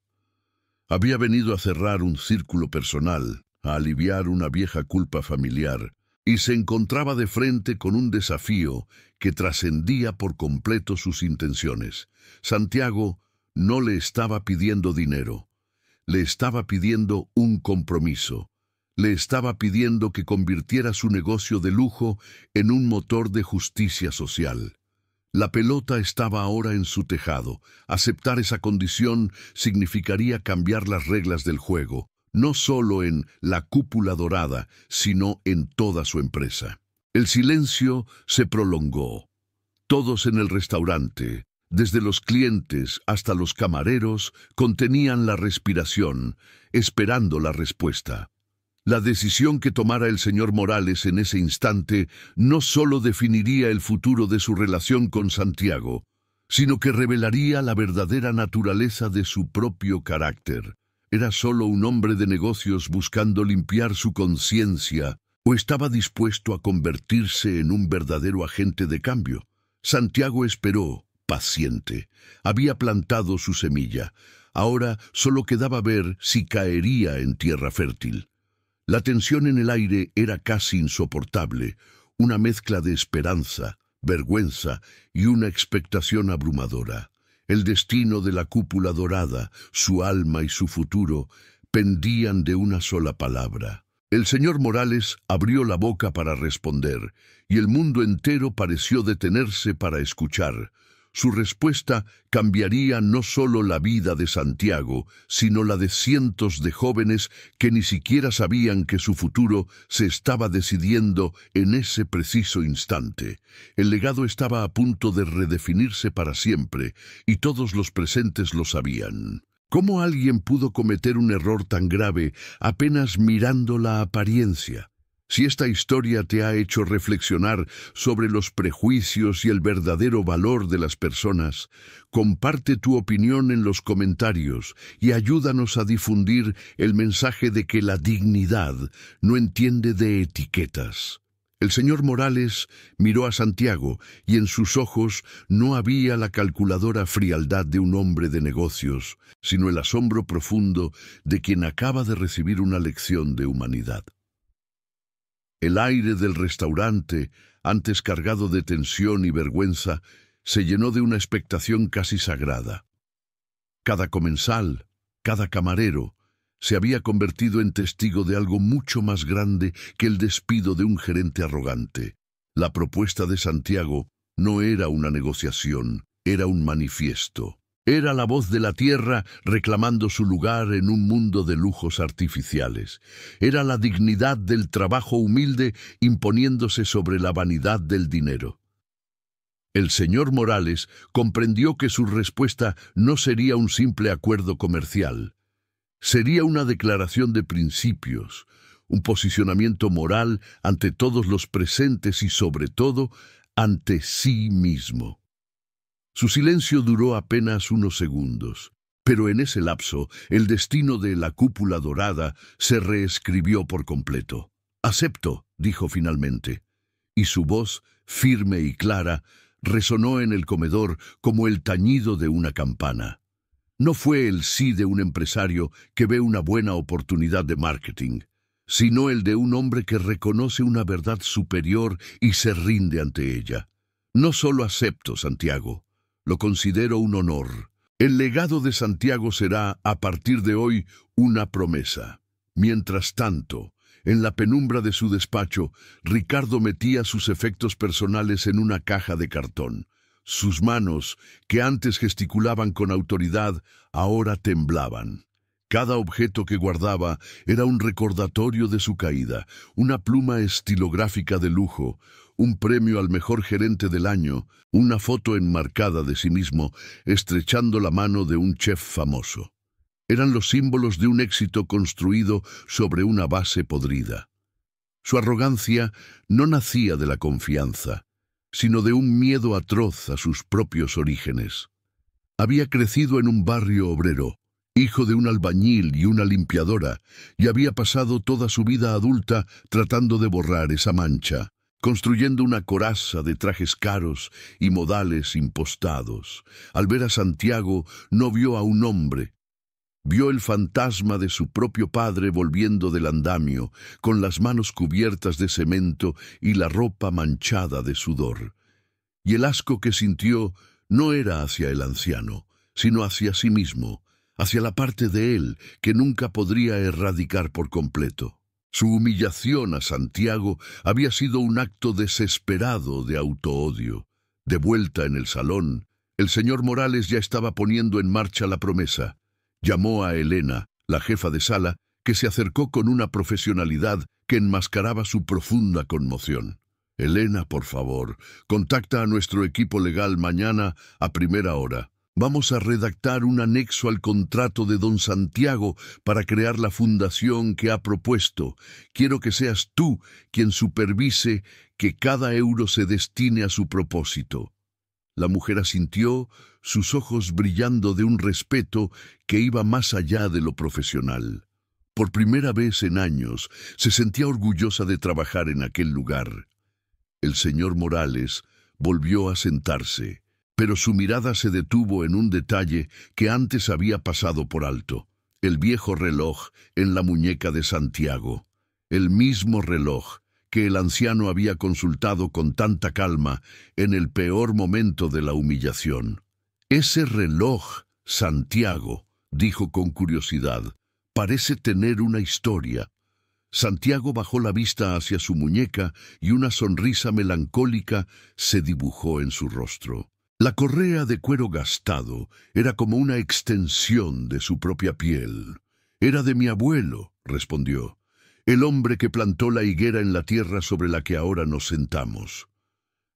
Había venido a cerrar un círculo personal, a aliviar una vieja culpa familiar, y se encontraba de frente con un desafío que trascendía por completo sus intenciones. Santiago no le estaba pidiendo dinero, le estaba pidiendo un compromiso, le estaba pidiendo que convirtiera su negocio de lujo en un motor de justicia social. La pelota estaba ahora en su tejado. Aceptar esa condición significaría cambiar las reglas del juego, no solo en la cúpula dorada, sino en toda su empresa. El silencio se prolongó. Todos en el restaurante, desde los clientes hasta los camareros, contenían la respiración, esperando la respuesta. La decisión que tomara el señor Morales en ese instante no solo definiría el futuro de su relación con Santiago, sino que revelaría la verdadera naturaleza de su propio carácter. ¿Era solo un hombre de negocios buscando limpiar su conciencia o estaba dispuesto a convertirse en un verdadero agente de cambio? Santiago esperó, paciente. Había plantado su semilla. Ahora solo quedaba ver si caería en tierra fértil. La tensión en el aire era casi insoportable, una mezcla de esperanza, vergüenza y una expectación abrumadora. El destino de la cúpula dorada, su alma y su futuro, pendían de una sola palabra. El señor Morales abrió la boca para responder, y el mundo entero pareció detenerse para escuchar. Su respuesta cambiaría no solo la vida de Santiago, sino la de cientos de jóvenes que ni siquiera sabían que su futuro se estaba decidiendo en ese preciso instante. El legado estaba a punto de redefinirse para siempre, y todos los presentes lo sabían. ¿Cómo alguien pudo cometer un error tan grave apenas mirando la apariencia? Si esta historia te ha hecho reflexionar sobre los prejuicios y el verdadero valor de las personas, comparte tu opinión en los comentarios y ayúdanos a difundir el mensaje de que la dignidad no entiende de etiquetas. El señor Morales miró a Santiago y en sus ojos no había la calculadora frialdad de un hombre de negocios, sino el asombro profundo de quien acaba de recibir una lección de humanidad. El aire del restaurante, antes cargado de tensión y vergüenza, se llenó de una expectación casi sagrada. Cada comensal, cada camarero, se había convertido en testigo de algo mucho más grande que el despido de un gerente arrogante. La propuesta de Santiago no era una negociación, era un manifiesto. Era la voz de la tierra reclamando su lugar en un mundo de lujos artificiales. Era la dignidad del trabajo humilde imponiéndose sobre la vanidad del dinero. El señor Morales comprendió que su respuesta no sería un simple acuerdo comercial. Sería una declaración de principios, un posicionamiento moral ante todos los presentes y sobre todo ante sí mismo. Su silencio duró apenas unos segundos, pero en ese lapso el destino de la cúpula dorada se reescribió por completo. «Acepto», dijo finalmente, y su voz, firme y clara, resonó en el comedor como el tañido de una campana. No fue el sí de un empresario que ve una buena oportunidad de marketing, sino el de un hombre que reconoce una verdad superior y se rinde ante ella. «No solo acepto, Santiago, lo considero un honor. El legado de Santiago será, a partir de hoy, una promesa». Mientras tanto, en la penumbra de su despacho, Ricardo metía sus efectos personales en una caja de cartón. Sus manos, que antes gesticulaban con autoridad, ahora temblaban. Cada objeto que guardaba era un recordatorio de su caída, una pluma estilográfica de lujo, un premio al mejor gerente del año, una foto enmarcada de sí mismo, estrechando la mano de un chef famoso. Eran los símbolos de un éxito construido sobre una base podrida. Su arrogancia no nacía de la confianza, sino de un miedo atroz a sus propios orígenes. Había crecido en un barrio obrero, hijo de un albañil y una limpiadora, y había pasado toda su vida adulta tratando de borrar esa mancha, construyendo una coraza de trajes caros y modales impostados. Al ver a Santiago, no vio a un hombre. Vio el fantasma de su propio padre volviendo del andamio, con las manos cubiertas de cemento y la ropa manchada de sudor. Y el asco que sintió no era hacia el anciano, sino hacia sí mismo, hacia la parte de él que nunca podría erradicar por completo. Su humillación a Santiago había sido un acto desesperado de autoodio. De vuelta en el salón, el señor Morales ya estaba poniendo en marcha la promesa. Llamó a Elena, la jefa de sala, que se acercó con una profesionalidad que enmascaraba su profunda conmoción. «Elena, por favor, contacta a nuestro equipo legal mañana a primera hora. Vamos a redactar un anexo al contrato de don Santiago para crear la fundación que ha propuesto. Quiero que seas tú quien supervise que cada euro se destine a su propósito». La mujer asintió, sus ojos brillando de un respeto que iba más allá de lo profesional. Por primera vez en años, se sentía orgullosa de trabajar en aquel lugar. El señor Morales volvió a sentarse, pero su mirada se detuvo en un detalle que antes había pasado por alto: el viejo reloj en la muñeca de Santiago. El mismo reloj que el anciano había consultado con tanta calma en el peor momento de la humillación. Ese reloj, Santiago, dijo con curiosidad, parece tener una historia. Santiago bajó la vista hacia su muñeca y una sonrisa melancólica se dibujó en su rostro. La correa de cuero gastado era como una extensión de su propia piel. «Era de mi abuelo», respondió, «el hombre que plantó la higuera en la tierra sobre la que ahora nos sentamos».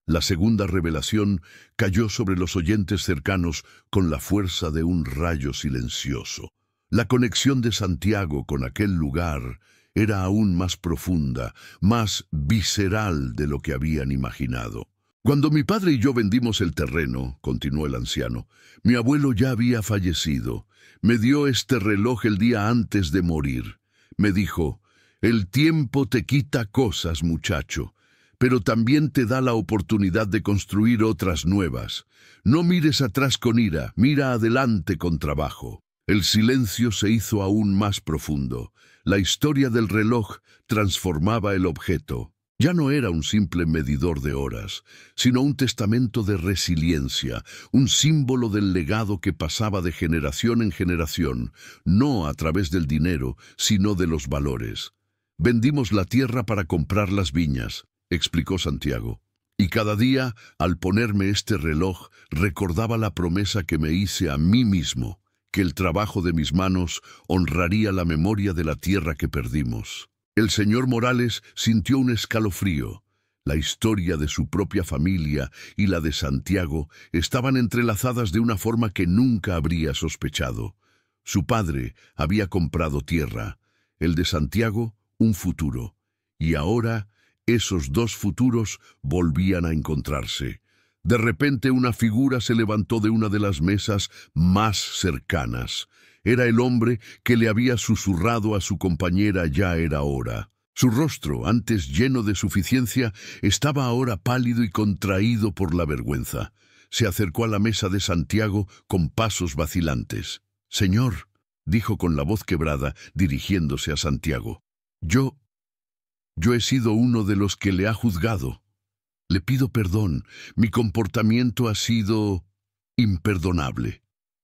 La segunda revelación cayó sobre los oyentes cercanos con la fuerza de un rayo silencioso. La conexión de Santiago con aquel lugar era aún más profunda, más visceral de lo que habían imaginado. «Cuando mi padre y yo vendimos el terreno», continuó el anciano, «mi abuelo ya había fallecido. Me dio este reloj el día antes de morir. Me dijo, el tiempo te quita cosas, muchacho, pero también te da la oportunidad de construir otras nuevas. No mires atrás con ira, mira adelante con trabajo». El silencio se hizo aún más profundo. La historia del reloj transformaba el objeto. Ya no era un simple medidor de horas, sino un testamento de resiliencia, un símbolo del legado que pasaba de generación en generación, no a través del dinero, sino de los valores. «Vendimos la tierra para comprar las viñas», explicó Santiago. «Y cada día, al ponerme este reloj, recordaba la promesa que me hice a mí mismo, que el trabajo de mis manos honraría la memoria de la tierra que perdimos». El señor Morales sintió un escalofrío. La historia de su propia familia y la de Santiago estaban entrelazadas de una forma que nunca habría sospechado. Su padre había comprado tierra, el de Santiago un futuro, y ahora esos dos futuros volvían a encontrarse. De repente una figura se levantó de una de las mesas más cercanas. Era el hombre que le había susurrado a su compañera «ya era hora». Su rostro, antes lleno de suficiencia, estaba ahora pálido y contraído por la vergüenza. Se acercó a la mesa de Santiago con pasos vacilantes. «Señor», dijo con la voz quebrada, dirigiéndose a Santiago, Yo he sido uno de los que le ha juzgado. Le pido perdón. Mi comportamiento ha sido imperdonable».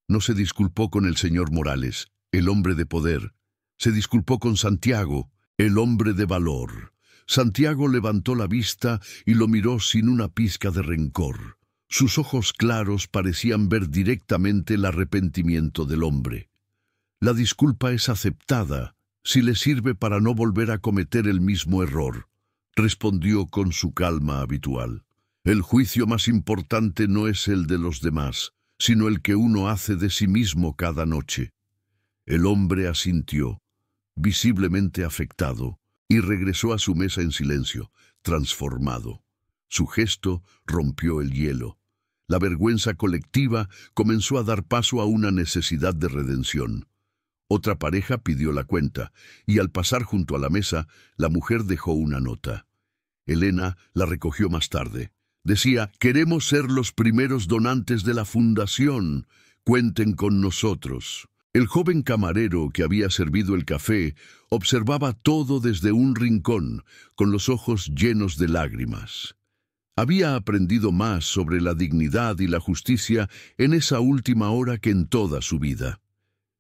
No se disculpó con el señor Morales, el hombre de poder. Se disculpó con Santiago, el hombre de valor. Santiago levantó la vista y lo miró sin una pizca de rencor. Sus ojos claros parecían ver directamente el arrepentimiento del hombre. «La disculpa es aceptada si le sirve para no volver a cometer el mismo error», respondió con su calma habitual. «El juicio más importante no es el de los demás, sino el que uno hace de sí mismo cada noche». El hombre asintió, visiblemente afectado, y regresó a su mesa en silencio, transformado. Su gesto rompió el hielo. La vergüenza colectiva comenzó a dar paso a una necesidad de redención. Otra pareja pidió la cuenta, y al pasar junto a la mesa, la mujer dejó una nota. Elena la recogió más tarde. Decía: «Queremos ser los primeros donantes de la fundación. Cuenten con nosotros». El joven camarero que había servido el café observaba todo desde un rincón, con los ojos llenos de lágrimas. Había aprendido más sobre la dignidad y la justicia en esa última hora que en toda su vida.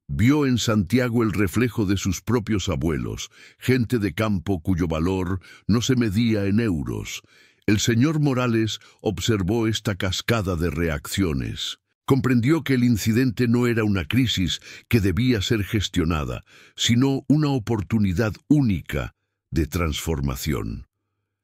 Vio en Santiago el reflejo de sus propios abuelos, gente de campo cuyo valor no se medía en euros. El señor Morales observó esta cascada de reacciones. Comprendió que el incidente no era una crisis que debía ser gestionada, sino una oportunidad única de transformación.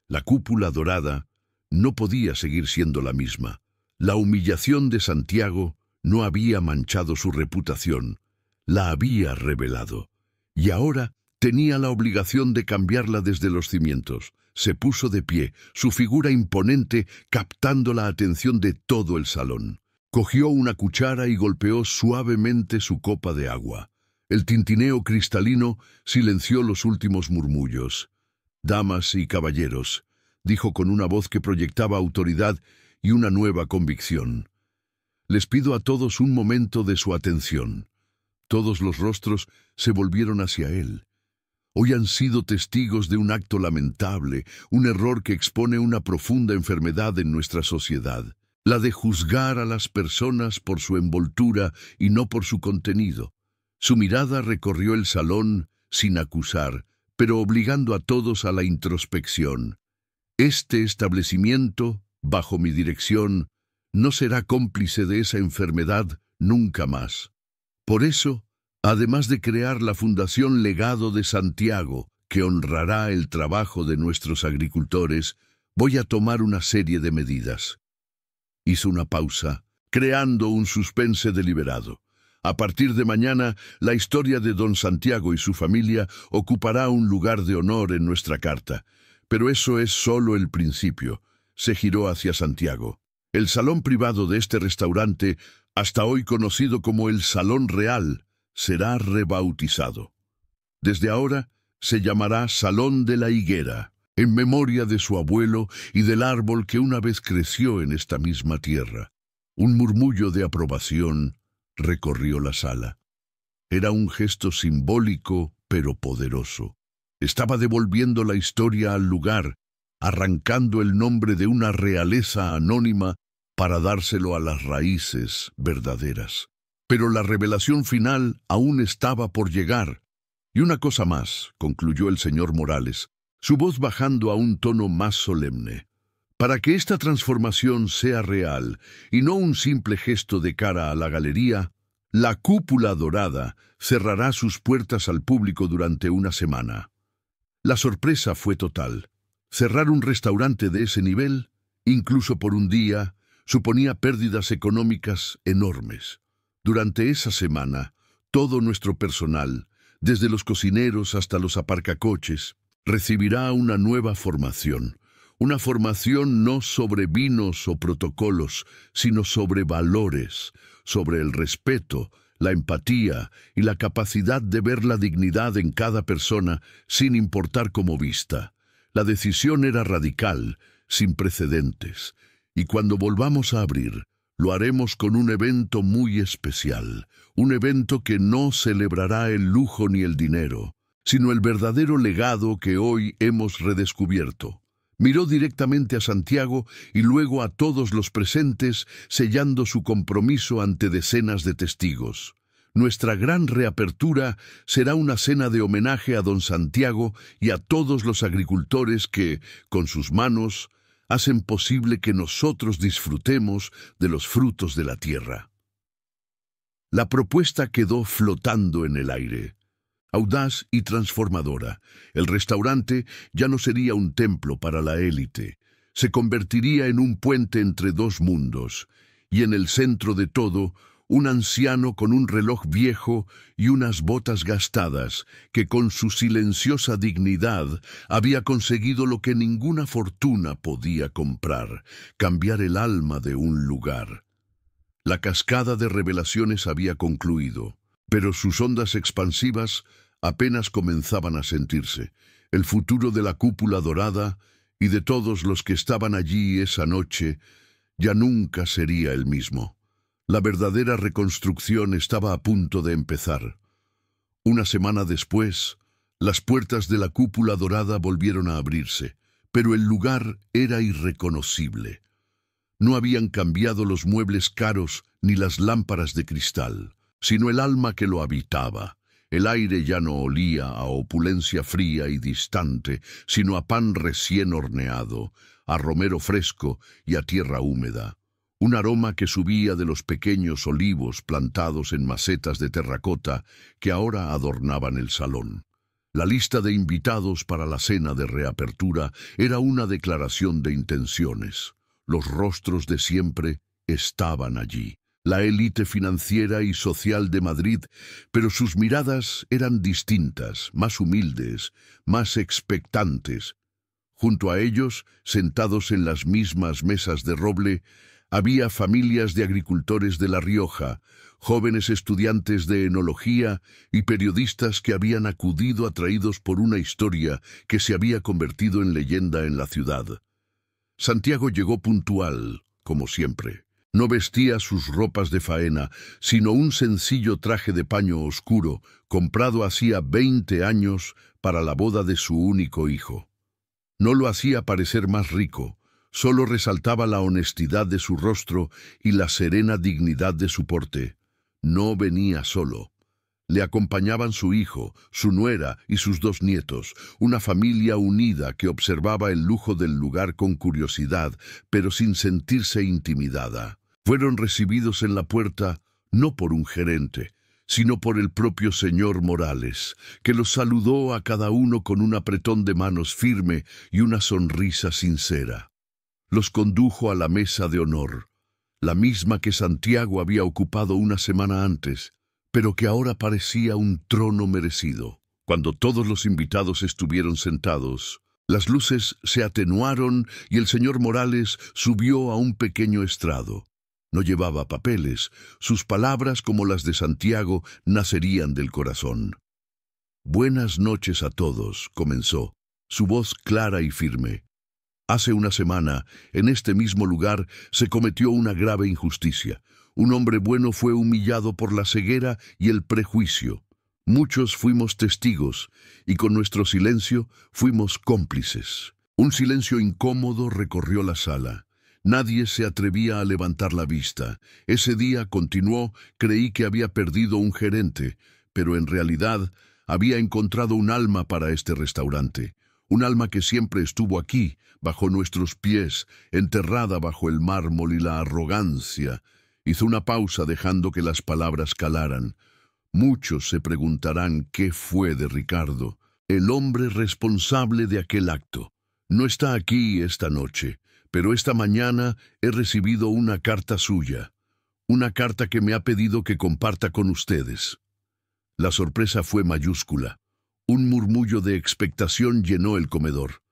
La cúpula dorada no podía seguir siendo la misma. La humillación de Santiago no había manchado su reputación, la había revelado. Y ahora tenía la obligación de cambiarla desde los cimientos. Se puso de pie, su figura imponente captando la atención de todo el salón. Cogió una cuchara y golpeó suavemente su copa de agua. El tintineo cristalino silenció los últimos murmullos. «Damas y caballeros», dijo con una voz que proyectaba autoridad y una nueva convicción, «les pido a todos un momento de su atención». Todos los rostros se volvieron hacia él. Hoy han sido testigos de un acto lamentable, un error que expone una profunda enfermedad en nuestra sociedad. la de juzgar a las personas por su envoltura y no por su contenido. Su mirada recorrió el salón sin acusar, pero obligando a todos a la introspección. Este establecimiento, bajo mi dirección, no será cómplice de esa enfermedad nunca más. Por eso, además de crear la Fundación Legado de Santiago, que honrará el trabajo de nuestros agricultores, voy a tomar una serie de medidas. Hizo una pausa, creando un suspense deliberado. A partir de mañana, la historia de don Santiago y su familia ocupará un lugar de honor en nuestra carta. Pero eso es solo el principio. Se giró hacia Santiago. El salón privado de este restaurante, hasta hoy conocido como el Salón Real, será rebautizado. Desde ahora se llamará Salón de la Higuera, en memoria de su abuelo y del árbol que una vez creció en esta misma tierra. Un murmullo de aprobación recorrió la sala. Era un gesto simbólico, pero poderoso. Estaba devolviendo la historia al lugar, arrancando el nombre de una realeza anónima para dárselo a las raíces verdaderas. Pero la revelación final aún estaba por llegar. Y una cosa más, concluyó el señor Morales, su voz bajando a un tono más solemne. Para que esta transformación sea real y no un simple gesto de cara a la galería, la Cúpula Dorada cerrará sus puertas al público durante una semana. La sorpresa fue total. Cerrar un restaurante de ese nivel, incluso por un día, suponía pérdidas económicas enormes. Durante esa semana, todo nuestro personal, desde los cocineros hasta los aparcacoches, recibirá una nueva formación. Una formación no sobre vinos o protocolos, sino sobre valores, sobre el respeto, la empatía y la capacidad de ver la dignidad en cada persona sin importar cómo vista. La decisión era radical, sin precedentes, y cuando volvamos a abrir, lo haremos con un evento muy especial, un evento que no celebrará el lujo ni el dinero, sino el verdadero legado que hoy hemos redescubierto. Miró directamente a Santiago y luego a todos los presentes, sellando su compromiso ante decenas de testigos. Nuestra gran reapertura será una cena de homenaje a don Santiago y a todos los agricultores que, con sus manos, hacen posible que nosotros disfrutemos de los frutos de la tierra. La propuesta quedó flotando en el aire. Audaz y transformadora, el restaurante ya no sería un templo para la élite. Se convertiría en un puente entre dos mundos, y en el centro de todo, un anciano con un reloj viejo y unas botas gastadas, que con su silenciosa dignidad había conseguido lo que ninguna fortuna podía comprar, cambiar el alma de un lugar. La cascada de revelaciones había concluido, pero sus ondas expansivas apenas comenzaban a sentirse. El futuro de la Cúpula Dorada y de todos los que estaban allí esa noche ya nunca sería el mismo. La verdadera reconstrucción estaba a punto de empezar. Una semana después, las puertas de la Cúpula Dorada volvieron a abrirse, pero el lugar era irreconocible. No habían cambiado los muebles caros ni las lámparas de cristal, sino el alma que lo habitaba. El aire ya no olía a opulencia fría y distante, sino a pan recién horneado, a romero fresco y a tierra húmeda. Un aroma que subía de los pequeños olivos plantados en macetas de terracota que ahora adornaban el salón. La lista de invitados para la cena de reapertura era una declaración de intenciones. Los rostros de siempre estaban allí. La élite financiera y social de Madrid, pero sus miradas eran distintas, más humildes, más expectantes. Junto a ellos, sentados en las mismas mesas de roble, había familias de agricultores de La Rioja, jóvenes estudiantes de enología y periodistas que habían acudido atraídos por una historia que se había convertido en leyenda en la ciudad. Santiago llegó puntual, como siempre. No vestía sus ropas de faena, sino un sencillo traje de paño oscuro, comprado hacía 20 años para la boda de su único hijo. No lo hacía parecer más rico, Solo resaltaba la honestidad de su rostro y la serena dignidad de su porte. No venía solo. Le acompañaban su hijo, su nuera y sus 2 nietos, una familia unida que observaba el lujo del lugar con curiosidad, pero sin sentirse intimidada. Fueron recibidos en la puerta no por un gerente, sino por el propio señor Morales, que los saludó a cada uno con un apretón de manos firme y una sonrisa sincera. Los condujo a la mesa de honor, la misma que Santiago había ocupado una semana antes, pero que ahora parecía un trono merecido. Cuando todos los invitados estuvieron sentados, las luces se atenuaron y el señor Morales subió a un pequeño estrado. No llevaba papeles, sus palabras, como las de Santiago, nacerían del corazón. «Buenas noches a todos», comenzó, su voz clara y firme. Hace una semana, en este mismo lugar, se cometió una grave injusticia. Un hombre bueno fue humillado por la ceguera y el prejuicio. Muchos fuimos testigos, y con nuestro silencio fuimos cómplices. Un silencio incómodo recorrió la sala. Nadie se atrevía a levantar la vista. Ese día, continuó, creí que había perdido un gerente, pero en realidad había encontrado un alma para este restaurante. Un alma que siempre estuvo aquí, bajo nuestros pies, enterrada bajo el mármol y la arrogancia. Hizo una pausa dejando que las palabras calaran. Muchos se preguntarán qué fue de Ricardo, el hombre responsable de aquel acto. No está aquí esta noche, pero esta mañana he recibido una carta suya. Una carta que me ha pedido que comparta con ustedes. La sorpresa fue mayúscula. Un murmullo de expectación llenó el comedor.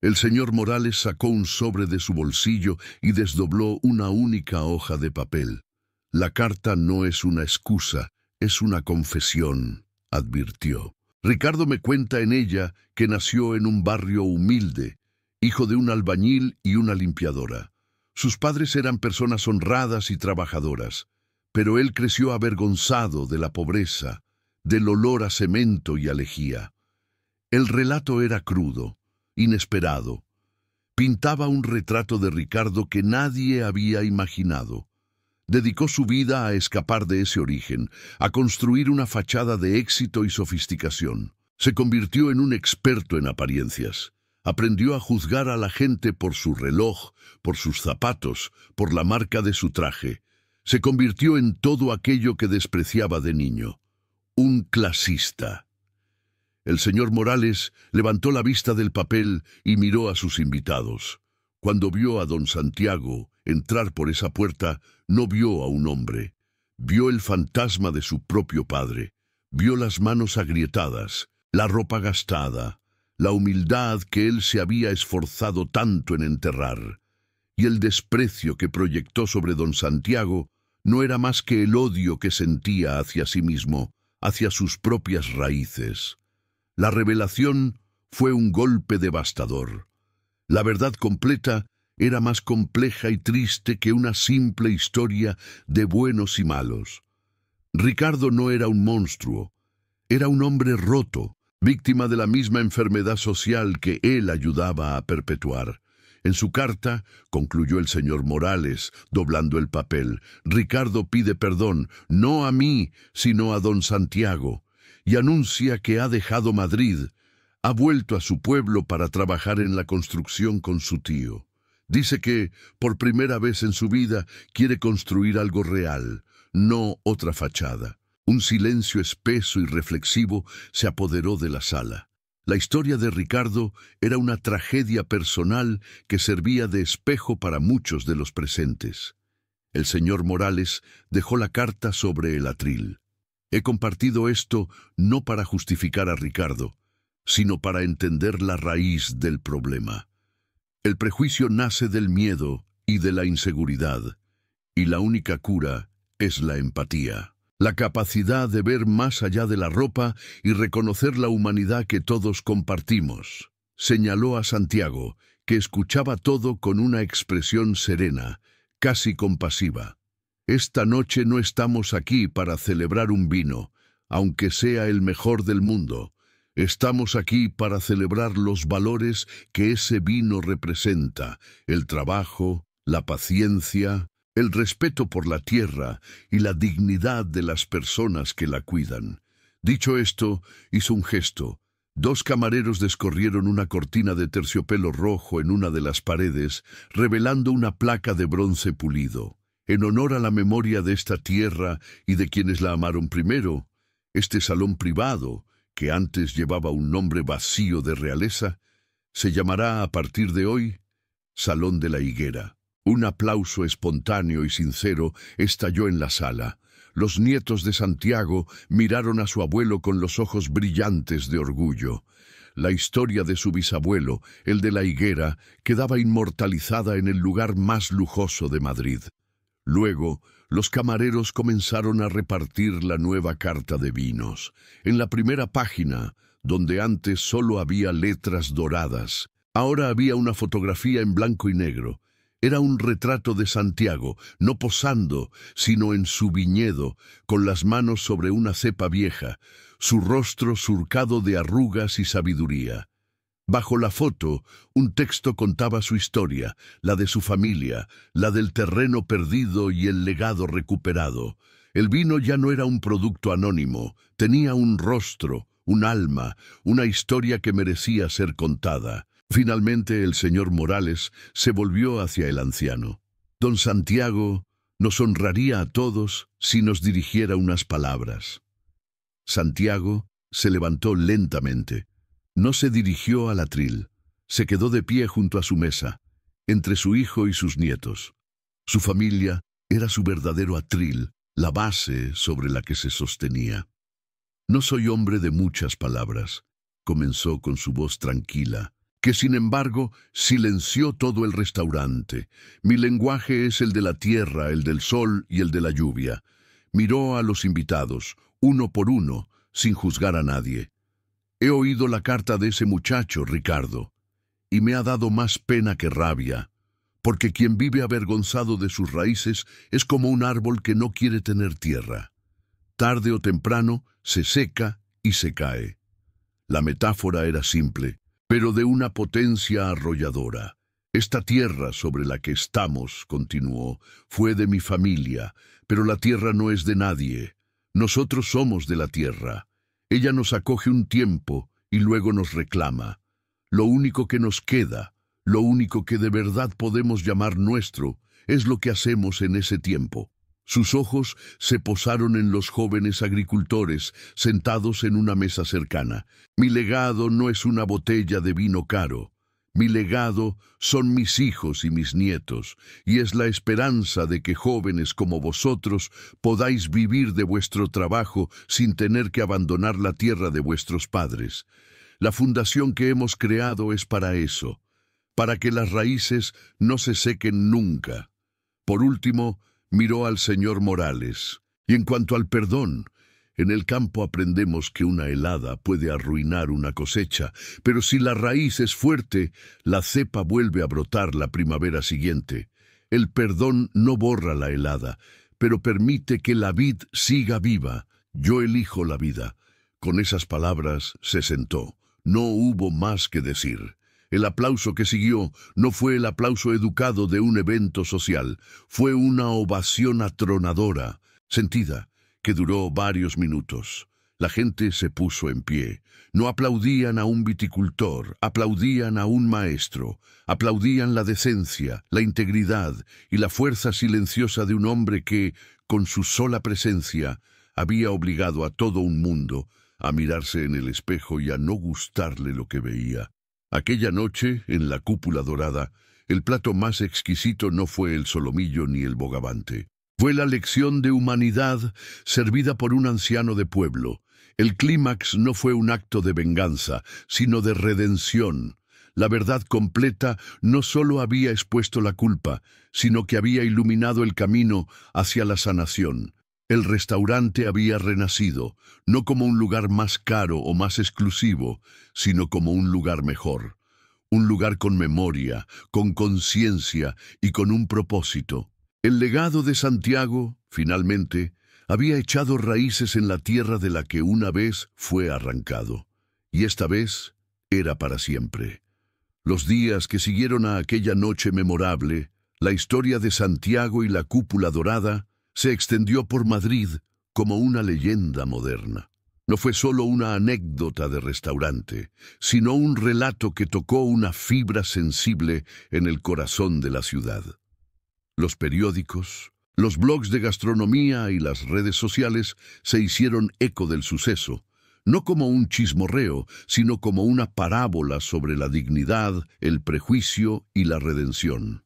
El señor Morales sacó un sobre de su bolsillo y desdobló una única hoja de papel. La carta no es una excusa, es una confesión, advirtió. Ricardo me cuenta en ella que nació en un barrio humilde, hijo de un albañil y una limpiadora. Sus padres eran personas honradas y trabajadoras, pero él creció avergonzado de la pobreza, del olor a cemento y a lejía. El relato era crudo, inesperado. Pintaba un retrato de Ricardo que nadie había imaginado. Dedicó su vida a escapar de ese origen, a construir una fachada de éxito y sofisticación. Se convirtió en un experto en apariencias. Aprendió a juzgar a la gente por su reloj, por sus zapatos, por la marca de su traje. Se convirtió en todo aquello que despreciaba de niño. Un clasista. El señor Morales levantó la vista del papel y miró a sus invitados. Cuando vio a don Santiago entrar por esa puerta, no vio a un hombre. Vio el fantasma de su propio padre. Vio las manos agrietadas, la ropa gastada, la humildad que él se había esforzado tanto en enterrar. Y el desprecio que proyectó sobre don Santiago no era más que el odio que sentía hacia sí mismo, hacia sus propias raíces. La revelación fue un golpe devastador. La verdad completa era más compleja y triste que una simple historia de buenos y malos. Ricardo no era un monstruo, era un hombre roto, víctima de la misma enfermedad social que él ayudaba a perpetuar. En su carta, concluyó el señor Morales, doblando el papel, Ricardo pide perdón, no a mí, sino a don Santiago, y anuncia que ha dejado Madrid, ha vuelto a su pueblo para trabajar en la construcción con su tío. Dice que, por primera vez en su vida, quiere construir algo real, no otra fachada. Un silencio espeso y reflexivo se apoderó de la sala. La historia de Ricardo era una tragedia personal que servía de espejo para muchos de los presentes. El señor Morales dejó la carta sobre el atril. He compartido esto no para justificar a Ricardo, sino para entender la raíz del problema. El prejuicio nace del miedo y de la inseguridad, y la única cura es la empatía. La capacidad de ver más allá de la ropa y reconocer la humanidad que todos compartimos. Señaló a Santiago, que escuchaba todo con una expresión serena, casi compasiva. Esta noche no estamos aquí para celebrar un vino, aunque sea el mejor del mundo. Estamos aquí para celebrar los valores que ese vino representa: el trabajo, la paciencia, el respeto por la tierra y la dignidad de las personas que la cuidan. Dicho esto, hizo un gesto. Dos camareros descorrieron una cortina de terciopelo rojo en una de las paredes, revelando una placa de bronce pulido. En honor a la memoria de esta tierra y de quienes la amaron primero, este salón privado, que antes llevaba un nombre vacío de realeza, se llamará a partir de hoy Salón de la Higuera. Un aplauso espontáneo y sincero estalló en la sala. Los nietos de Santiago miraron a su abuelo con los ojos brillantes de orgullo. La historia de su bisabuelo, el de la higuera, quedaba inmortalizada en el lugar más lujoso de Madrid. Luego, los camareros comenzaron a repartir la nueva carta de vinos. En la primera página, donde antes solo había letras doradas, ahora había una fotografía en blanco y negro. Era un retrato de Santiago, no posando, sino en su viñedo, con las manos sobre una cepa vieja, su rostro surcado de arrugas y sabiduría. Bajo la foto, un texto contaba su historia, la de su familia, la del terreno perdido y el legado recuperado. El vino ya no era un producto anónimo, tenía un rostro, un alma, una historia que merecía ser contada. Finalmente el señor Morales se volvió hacia el anciano. Don Santiago nos honraría a todos si nos dirigiera unas palabras. Santiago se levantó lentamente. No se dirigió al atril. Se quedó de pie junto a su mesa, entre su hijo y sus nietos. Su familia era su verdadero atril, la base sobre la que se sostenía. No soy hombre de muchas palabras, comenzó con su voz tranquila, que sin embargo silenció todo el restaurante. Mi lenguaje es el de la tierra, el del sol y el de la lluvia. Miró a los invitados, uno por uno, sin juzgar a nadie. He oído la carta de ese muchacho, Ricardo, y me ha dado más pena que rabia, porque quien vive avergonzado de sus raíces es como un árbol que no quiere tener tierra. Tarde o temprano se seca y se cae. La metáfora era simple, pero de una potencia arrolladora. Esta tierra sobre la que estamos, continuó, fue de mi familia, pero la tierra no es de nadie. Nosotros somos de la tierra. Ella nos acoge un tiempo y luego nos reclama. Lo único que nos queda, lo único que de verdad podemos llamar nuestro, es lo que hacemos en ese tiempo. Sus ojos se posaron en los jóvenes agricultores sentados en una mesa cercana. Mi legado no es una botella de vino caro. Mi legado son mis hijos y mis nietos, y es la esperanza de que jóvenes como vosotros podáis vivir de vuestro trabajo sin tener que abandonar la tierra de vuestros padres. La fundación que hemos creado es para eso, para que las raíces no se sequen nunca. Por último, miró al señor Morales. Y en cuanto al perdón, en el campo aprendemos que una helada puede arruinar una cosecha, pero si la raíz es fuerte, la cepa vuelve a brotar la primavera siguiente. El perdón no borra la helada, pero permite que la vid siga viva. Yo elijo la vida. Con esas palabras se sentó. No hubo más que decir. El aplauso que siguió no fue el aplauso educado de un evento social, fue una ovación atronadora, sentida, que duró varios minutos. La gente se puso en pie. No aplaudían a un viticultor, aplaudían a un maestro, aplaudían la decencia, la integridad y la fuerza silenciosa de un hombre que, con su sola presencia, había obligado a todo un mundo a mirarse en el espejo y a no gustarle lo que veía. Aquella noche, en la cúpula dorada, el plato más exquisito no fue el solomillo ni el bogavante. Fue la lección de humanidad servida por un anciano de pueblo. El clímax no fue un acto de venganza, sino de redención. La verdad completa no solo había expuesto la culpa, sino que había iluminado el camino hacia la sanación. El restaurante había renacido, no como un lugar más caro o más exclusivo, sino como un lugar mejor. Un lugar con memoria, con conciencia y con un propósito. El legado de Santiago, finalmente, había echado raíces en la tierra de la que una vez fue arrancado. Y esta vez era para siempre. Los días que siguieron a aquella noche memorable, la historia de Santiago y la cúpula dorada se extendió por Madrid como una leyenda moderna. No fue solo una anécdota de restaurante, sino un relato que tocó una fibra sensible en el corazón de la ciudad. Los periódicos, los blogs de gastronomía y las redes sociales se hicieron eco del suceso, no como un chismorreo, sino como una parábola sobre la dignidad, el prejuicio y la redención.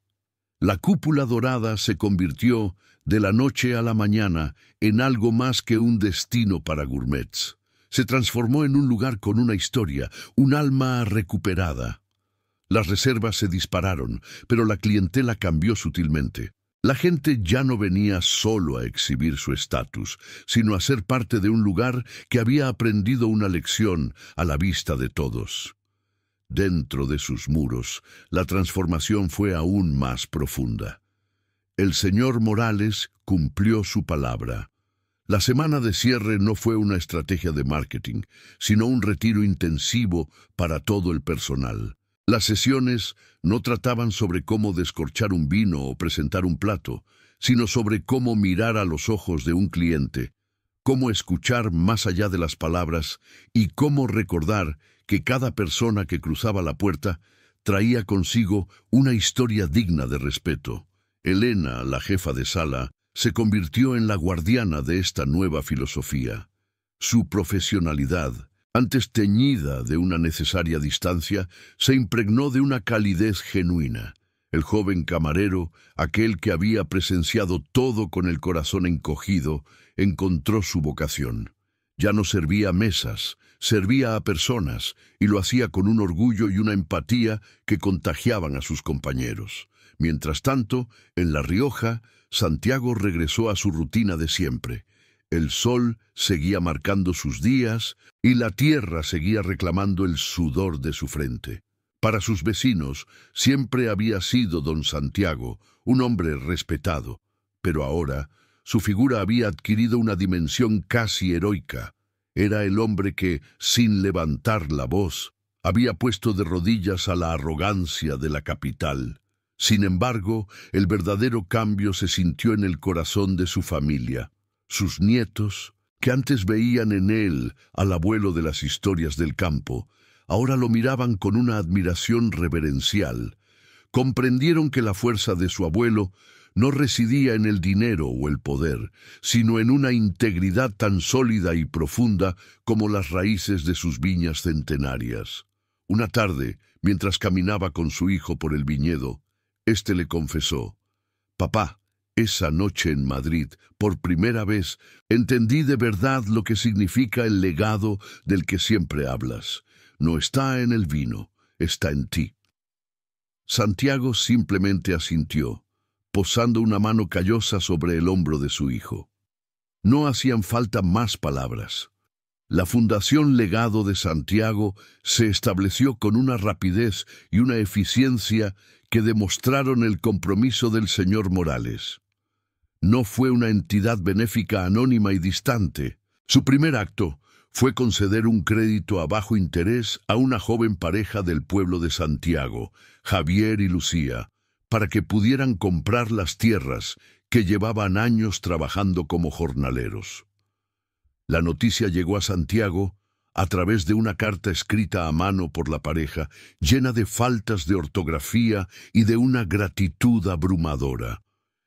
La cúpula dorada se convirtió, de la noche a la mañana, en algo más que un destino para gourmets. Se transformó en un lugar con una historia, un alma recuperada. Las reservas se dispararon, pero la clientela cambió sutilmente. La gente ya no venía solo a exhibir su estatus, sino a ser parte de un lugar que había aprendido una lección a la vista de todos. Dentro de sus muros, la transformación fue aún más profunda. El señor Morales cumplió su palabra. La semana de cierre no fue una estrategia de marketing, sino un retiro intensivo para todo el personal. Las sesiones no trataban sobre cómo descorchar un vino o presentar un plato, sino sobre cómo mirar a los ojos de un cliente, cómo escuchar más allá de las palabras y cómo recordar que cada persona que cruzaba la puerta traía consigo una historia digna de respeto. Elena, la jefa de sala, se convirtió en la guardiana de esta nueva filosofía. Su profesionalidad, antes teñida de una necesaria distancia, se impregnó de una calidez genuina. El joven camarero, aquel que había presenciado todo con el corazón encogido, encontró su vocación. Ya no servía a mesas, servía a personas, y lo hacía con un orgullo y una empatía que contagiaban a sus compañeros. Mientras tanto, en La Rioja, Santiago regresó a su rutina de siempre. El sol seguía marcando sus días y la tierra seguía reclamando el sudor de su frente. Para sus vecinos siempre había sido don Santiago, un hombre respetado, pero ahora su figura había adquirido una dimensión casi heroica. Era el hombre que, sin levantar la voz, había puesto de rodillas a la arrogancia de la capital. Sin embargo, el verdadero cambio se sintió en el corazón de su familia. Sus nietos, que antes veían en él al abuelo de las historias del campo, ahora lo miraban con una admiración reverencial. Comprendieron que la fuerza de su abuelo no residía en el dinero o el poder, sino en una integridad tan sólida y profunda como las raíces de sus viñas centenarias. Una tarde, mientras caminaba con su hijo por el viñedo, éste le confesó: «Papá, esa noche en Madrid, por primera vez, entendí de verdad lo que significa el legado del que siempre hablas. No está en el vino, está en ti». Santiago simplemente asintió, posando una mano callosa sobre el hombro de su hijo. No hacían falta más palabras. La Fundación Legado de Santiago se estableció con una rapidez y una eficiencia que demostraron el compromiso del señor Morales. No fue una entidad benéfica anónima y distante. Su primer acto fue conceder un crédito a bajo interés a una joven pareja del pueblo de Santiago, Javier y Lucía, para que pudieran comprar las tierras que llevaban años trabajando como jornaleros. La noticia llegó a Santiago a través de una carta escrita a mano por la pareja, llena de faltas de ortografía y de una gratitud abrumadora.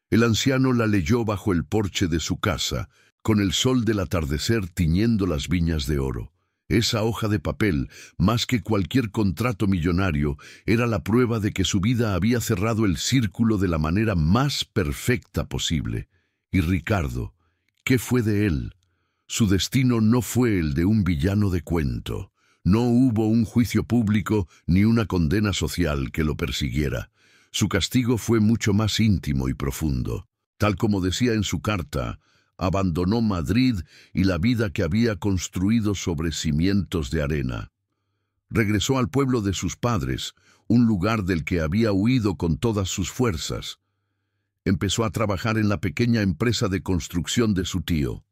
El anciano la leyó bajo el porche de su casa, con el sol del atardecer tiñendo las viñas de oro. Esa hoja de papel, más que cualquier contrato millonario, era la prueba de que su vida había cerrado el círculo de la manera más perfecta posible. Y Ricardo, ¿qué fue de él? Su destino no fue el de un villano de cuento. No hubo un juicio público ni una condena social que lo persiguiera. Su castigo fue mucho más íntimo y profundo. Tal como decía en su carta, abandonó Madrid y la vida que había construido sobre cimientos de arena. Regresó al pueblo de sus padres, un lugar del que había huido con todas sus fuerzas. Empezó a trabajar en la pequeña empresa de construcción de su tío.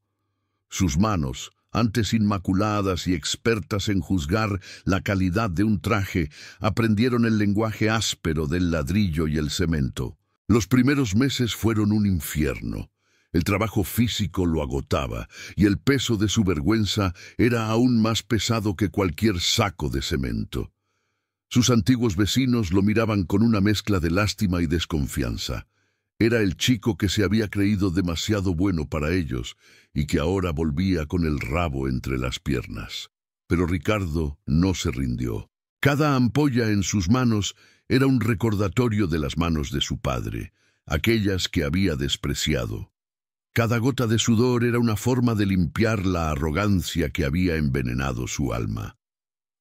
Sus manos, antes inmaculadas y expertas en juzgar la calidad de un traje, aprendieron el lenguaje áspero del ladrillo y el cemento. Los primeros meses fueron un infierno. El trabajo físico lo agotaba, y el peso de su vergüenza era aún más pesado que cualquier saco de cemento. Sus antiguos vecinos lo miraban con una mezcla de lástima y desconfianza. Era el chico que se había creído demasiado bueno para ellos y que ahora volvía con el rabo entre las piernas. Pero Ricardo no se rindió. Cada ampolla en sus manos era un recordatorio de las manos de su padre, aquellas que había despreciado. Cada gota de sudor era una forma de limpiar la arrogancia que había envenenado su alma.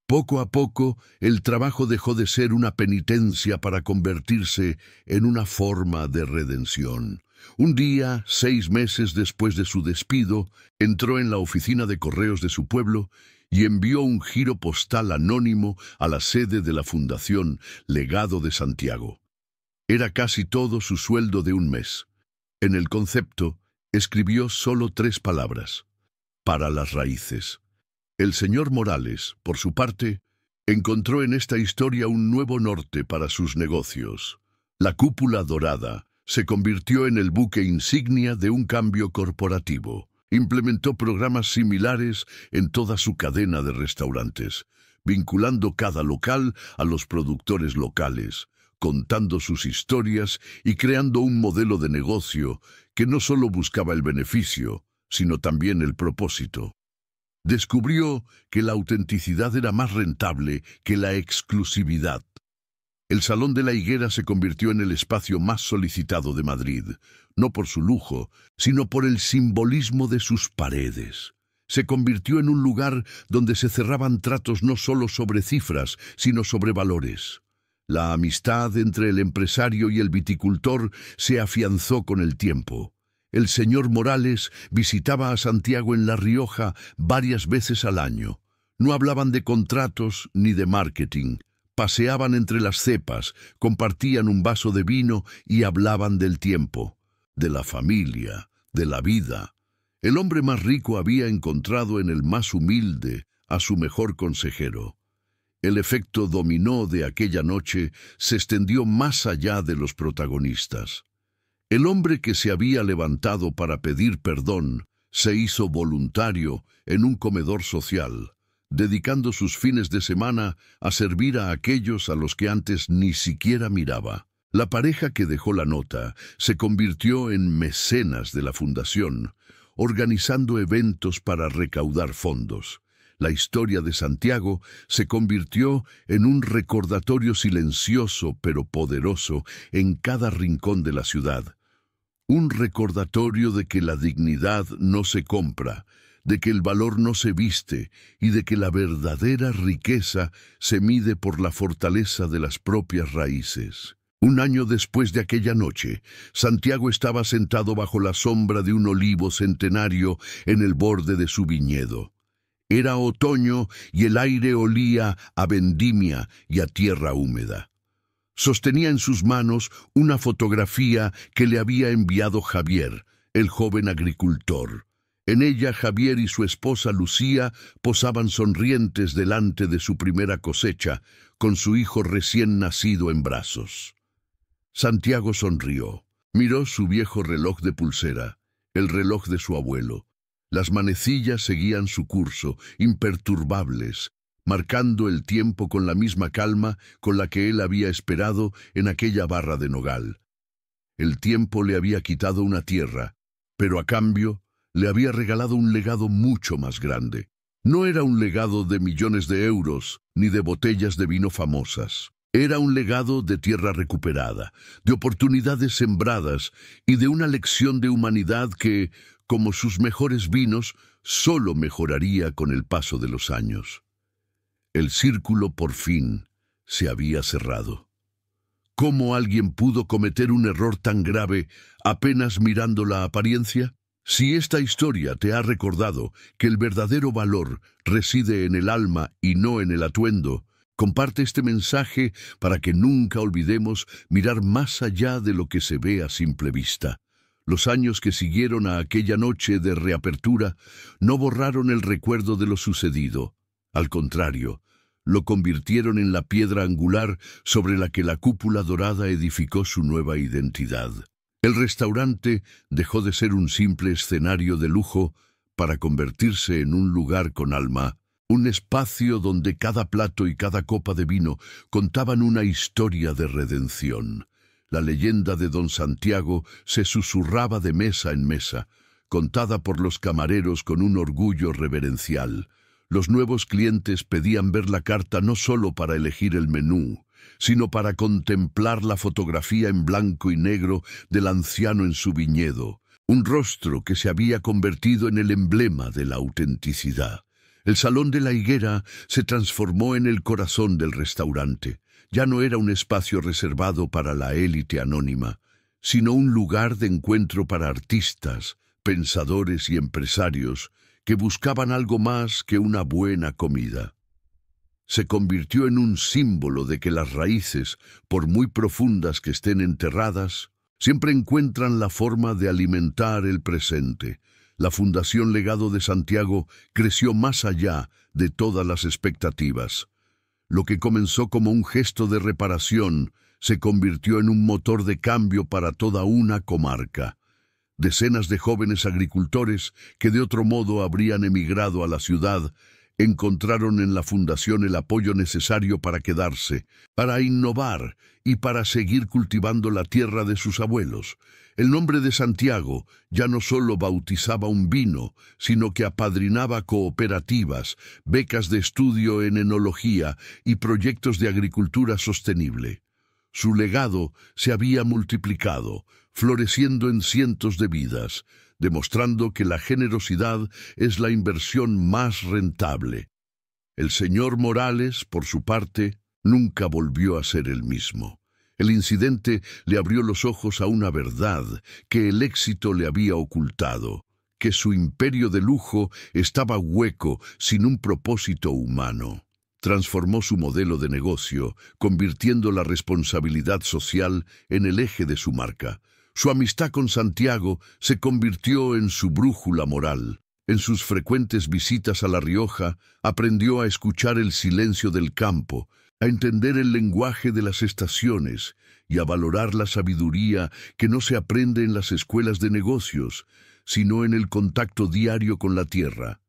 Poco a poco, el trabajo dejó de ser una penitencia para convertirse en una forma de redención. Un día, 6 meses después de su despido, entró en la oficina de correos de su pueblo y envió un giro postal anónimo a la sede de la Fundación Legado de Santiago. Era casi todo su sueldo de un mes. En el concepto, escribió solo 3 palabras: para las raíces. El señor Morales, por su parte, encontró en esta historia un nuevo norte para sus negocios. La Cúpula Dorada se convirtió en el buque insignia de un cambio corporativo. Implementó programas similares en toda su cadena de restaurantes, vinculando cada local a los productores locales, contando sus historias y creando un modelo de negocio que no solo buscaba el beneficio, sino también el propósito. Descubrió que la autenticidad era más rentable que la exclusividad. El Salón de la Higuera se convirtió en el espacio más solicitado de Madrid, no por su lujo, sino por el simbolismo de sus paredes. Se convirtió en un lugar donde se cerraban tratos no solo sobre cifras, sino sobre valores. La amistad entre el empresario y el viticultor se afianzó con el tiempo. El señor Morales visitaba a Santiago en La Rioja varias veces al año. No hablaban de contratos ni de marketing. Paseaban entre las cepas, compartían un vaso de vino y hablaban del tiempo, de la familia, de la vida. El hombre más rico había encontrado en el más humilde a su mejor consejero. El efecto dominó de aquella noche se extendió más allá de los protagonistas. El hombre que se había levantado para pedir perdón se hizo voluntario en un comedor social, dedicando sus fines de semana a servir a aquellos a los que antes ni siquiera miraba. La pareja que dejó la nota se convirtió en mecenas de la fundación, organizando eventos para recaudar fondos. La historia de Santiago se convirtió en un recordatorio silencioso pero poderoso en cada rincón de la ciudad. Un recordatorio de que la dignidad no se compra, de que el valor no se viste y de que la verdadera riqueza se mide por la fortaleza de las propias raíces. Un año después de aquella noche, Santiago estaba sentado bajo la sombra de un olivo centenario en el borde de su viñedo. Era otoño y el aire olía a vendimia y a tierra húmeda. Sostenía en sus manos una fotografía que le había enviado Javier, el joven agricultor. En ella Javier y su esposa Lucía posaban sonrientes delante de su primera cosecha, con su hijo recién nacido en brazos. Santiago sonrió. Miró su viejo reloj de pulsera, el reloj de su abuelo. Las manecillas seguían su curso, imperturbables, marcando el tiempo con la misma calma con la que él había esperado en aquella barra de nogal. El tiempo le había quitado una tierra, pero a cambio le había regalado un legado mucho más grande. No era un legado de millones de euros, ni de botellas de vino famosas. Era un legado de tierra recuperada, de oportunidades sembradas y de una lección de humanidad que, como sus mejores vinos, solo mejoraría con el paso de los años. El círculo, por fin, se había cerrado. ¿Cómo alguien pudo cometer un error tan grave apenas mirando la apariencia? Si esta historia te ha recordado que el verdadero valor reside en el alma y no en el atuendo, comparte este mensaje para que nunca olvidemos mirar más allá de lo que se ve a simple vista. Los años que siguieron a aquella noche de reapertura no borraron el recuerdo de lo sucedido. Al contrario, lo convirtieron en la piedra angular sobre la que la cúpula dorada edificó su nueva identidad. El restaurante dejó de ser un simple escenario de lujo para convertirse en un lugar con alma, un espacio donde cada plato y cada copa de vino contaban una historia de redención. La leyenda de Don Santiago se susurraba de mesa en mesa, contada por los camareros con un orgullo reverencial. Los nuevos clientes pedían ver la carta no solo para elegir el menú, sino para contemplar la fotografía en blanco y negro del anciano en su viñedo, un rostro que se había convertido en el emblema de la autenticidad. El Salón de la Higuera se transformó en el corazón del restaurante. Ya no era un espacio reservado para la élite anónima, sino un lugar de encuentro para artistas, pensadores y empresarios que buscaban algo más que una buena comida. Se convirtió en un símbolo de que las raíces, por muy profundas que estén enterradas, siempre encuentran la forma de alimentar el presente. La Fundación Legado de Santiago creció más allá de todas las expectativas. Lo que comenzó como un gesto de reparación se convirtió en un motor de cambio para toda una comarca. Decenas de jóvenes agricultores que de otro modo habrían emigrado a la ciudad encontraron en la fundación el apoyo necesario para quedarse, para innovar y para seguir cultivando la tierra de sus abuelos. El nombre de Santiago ya no solo bautizaba un vino, sino que apadrinaba cooperativas, becas de estudio en enología y proyectos de agricultura sostenible. Su legado se había multiplicado, floreciendo en cientos de vidas, demostrando que la generosidad es la inversión más rentable. El señor Morales, por su parte, nunca volvió a ser el mismo. El incidente le abrió los ojos a una verdad que el éxito le había ocultado, que su imperio de lujo estaba hueco, sin un propósito humano. Transformó su modelo de negocio, convirtiendo la responsabilidad social en el eje de su marca. Su amistad con Santiago se convirtió en su brújula moral. En sus frecuentes visitas a La Rioja, aprendió a escuchar el silencio del campo, a entender el lenguaje de las estaciones y a valorar la sabiduría que no se aprende en las escuelas de negocios, sino en el contacto diario con la tierra.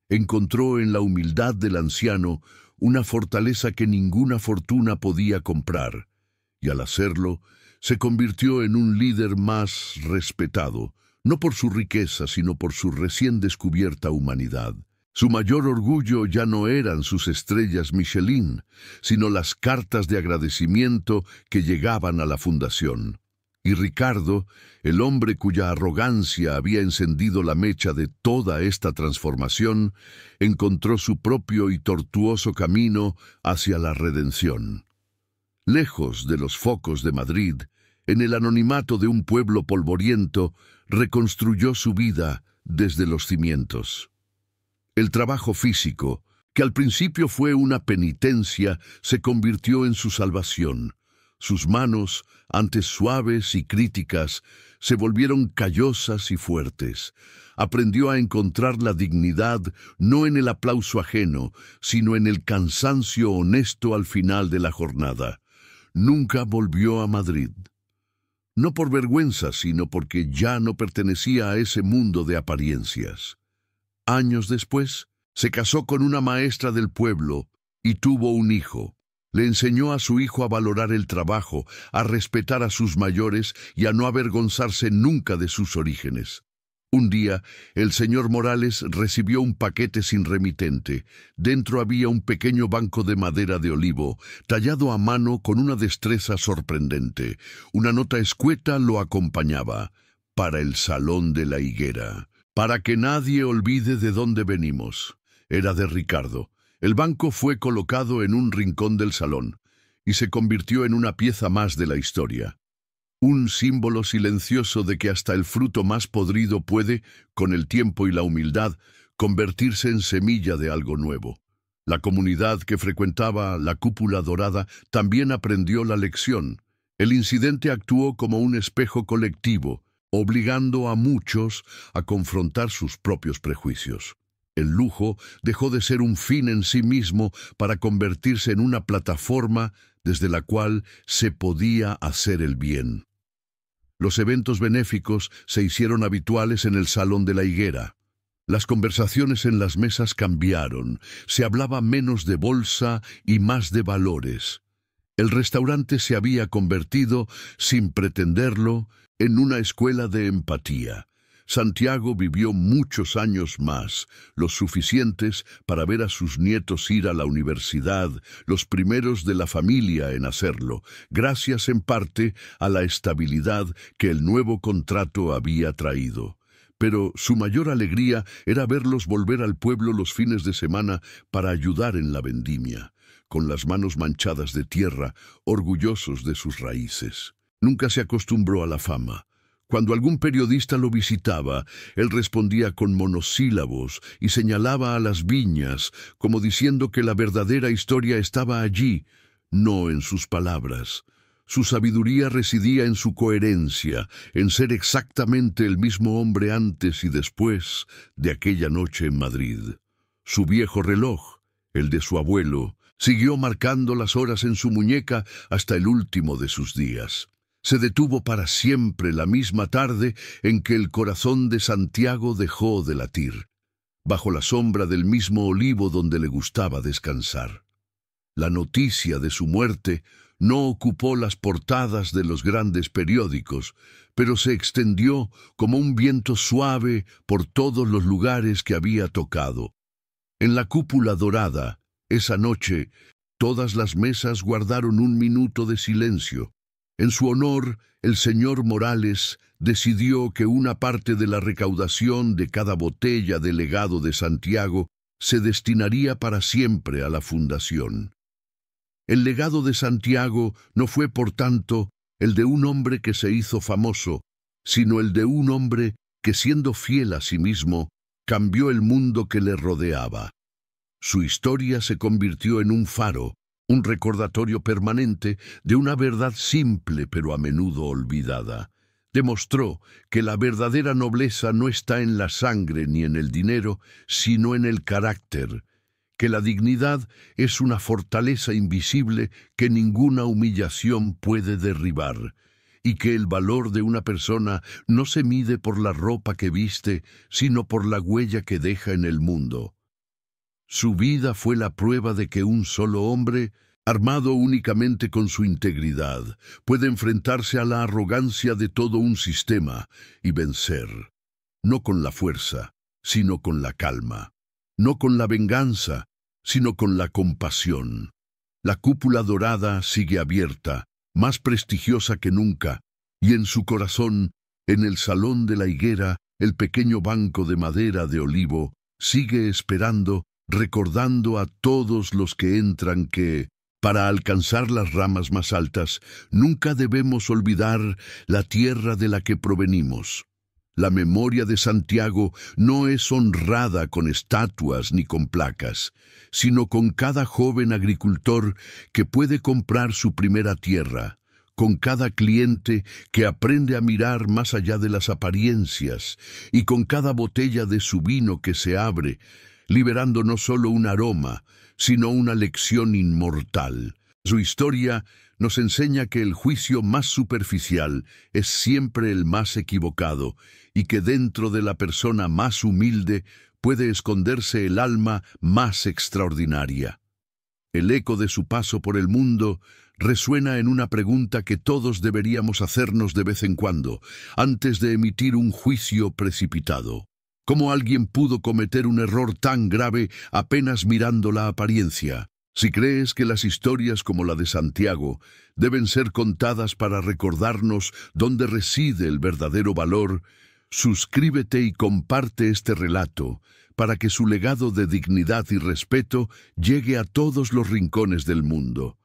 Encontró en la humildad del anciano una fortaleza que ninguna fortuna podía comprar, y al hacerlo, se convirtió en un líder más respetado, no por su riqueza, sino por su recién descubierta humanidad. Su mayor orgullo ya no eran sus estrellas Michelin, sino las cartas de agradecimiento que llegaban a la fundación. Y Ricardo, el hombre cuya arrogancia había encendido la mecha de toda esta transformación, encontró su propio y tortuoso camino hacia la redención. Lejos de los focos de Madrid, en el anonimato de un pueblo polvoriento, reconstruyó su vida desde los cimientos. El trabajo físico, que al principio fue una penitencia, se convirtió en su salvación. Sus manos, antes suaves y críticas, se volvieron callosas y fuertes. Aprendió a encontrar la dignidad no en el aplauso ajeno, sino en el cansancio honesto al final de la jornada. Nunca volvió a Madrid. No por vergüenza, sino porque ya no pertenecía a ese mundo de apariencias. Años después, se casó con una maestra del pueblo y tuvo un hijo. Le enseñó a su hijo a valorar el trabajo, a respetar a sus mayores y a no avergonzarse nunca de sus orígenes. Un día, el señor Morales recibió un paquete sin remitente. Dentro había un pequeño banco de madera de olivo, tallado a mano con una destreza sorprendente. Una nota escueta lo acompañaba: para el Salón de la Higuera. Para que nadie olvide de dónde venimos. Era de Ricardo. El banco fue colocado en un rincón del salón y se convirtió en una pieza más de la historia. Un símbolo silencioso de que hasta el fruto más podrido puede, con el tiempo y la humildad, convertirse en semilla de algo nuevo. La comunidad que frecuentaba la cúpula dorada también aprendió la lección. El incidente actuó como un espejo colectivo, obligando a muchos a confrontar sus propios prejuicios. El lujo dejó de ser un fin en sí mismo para convertirse en una plataforma desde la cual se podía hacer el bien. Los eventos benéficos se hicieron habituales en el Salón de la Higuera. Las conversaciones en las mesas cambiaron, se hablaba menos de bolsa y más de valores. El restaurante se había convertido, sin pretenderlo, en una escuela de empatía. Santiago vivió muchos años más, los suficientes para ver a sus nietos ir a la universidad, los primeros de la familia en hacerlo, gracias en parte a la estabilidad que el nuevo contrato había traído. Pero su mayor alegría era verlos volver al pueblo los fines de semana para ayudar en la vendimia, con las manos manchadas de tierra, orgullosos de sus raíces. Nunca se acostumbró a la fama. Cuando algún periodista lo visitaba, él respondía con monosílabos y señalaba a las viñas, como diciendo que la verdadera historia estaba allí, no en sus palabras. Su sabiduría residía en su coherencia, en ser exactamente el mismo hombre antes y después de aquella noche en Madrid. Su viejo reloj, el de su abuelo, siguió marcando las horas en su muñeca hasta el último de sus días. Se detuvo para siempre la misma tarde en que el corazón de Santiago dejó de latir, bajo la sombra del mismo olivo donde le gustaba descansar. La noticia de su muerte no ocupó las portadas de los grandes periódicos, pero se extendió como un viento suave por todos los lugares que había tocado. En la cúpula dorada, esa noche, todas las mesas guardaron un minuto de silencio. En su honor, el señor Morales decidió que una parte de la recaudación de cada botella de legado de Santiago se destinaría para siempre a la fundación. El legado de Santiago no fue, por tanto, el de un hombre que se hizo famoso, sino el de un hombre que, siendo fiel a sí mismo, cambió el mundo que le rodeaba. Su historia se convirtió en un faro, un recordatorio permanente de una verdad simple pero a menudo olvidada. Demostró que la verdadera nobleza no está en la sangre ni en el dinero, sino en el carácter, que la dignidad es una fortaleza invisible que ninguna humillación puede derribar, y que el valor de una persona no se mide por la ropa que viste, sino por la huella que deja en el mundo. Su vida fue la prueba de que un solo hombre, armado únicamente con su integridad, puede enfrentarse a la arrogancia de todo un sistema y vencer, no con la fuerza, sino con la calma, no con la venganza, sino con la compasión. La cúpula dorada sigue abierta, más prestigiosa que nunca, y en su corazón, en el Salón de la Higuera, el pequeño banco de madera de olivo sigue esperando, recordando a todos los que entran que, para alcanzar las ramas más altas, nunca debemos olvidar la tierra de la que provenimos. La memoria de Santiago no es honrada con estatuas ni con placas, sino con cada joven agricultor que puede comprar su primera tierra, con cada cliente que aprende a mirar más allá de las apariencias y con cada botella de su vino que se abre, liberando no solo un aroma, sino una lección inmortal. Su historia nos enseña que el juicio más superficial es siempre el más equivocado y que dentro de la persona más humilde puede esconderse el alma más extraordinaria. El eco de su paso por el mundo resuena en una pregunta que todos deberíamos hacernos de vez en cuando, antes de emitir un juicio precipitado. ¿Cómo alguien pudo cometer un error tan grave apenas mirando la apariencia? Si crees que las historias como la de Santiago deben ser contadas para recordarnos dónde reside el verdadero valor, suscríbete y comparte este relato para que su legado de dignidad y respeto llegue a todos los rincones del mundo.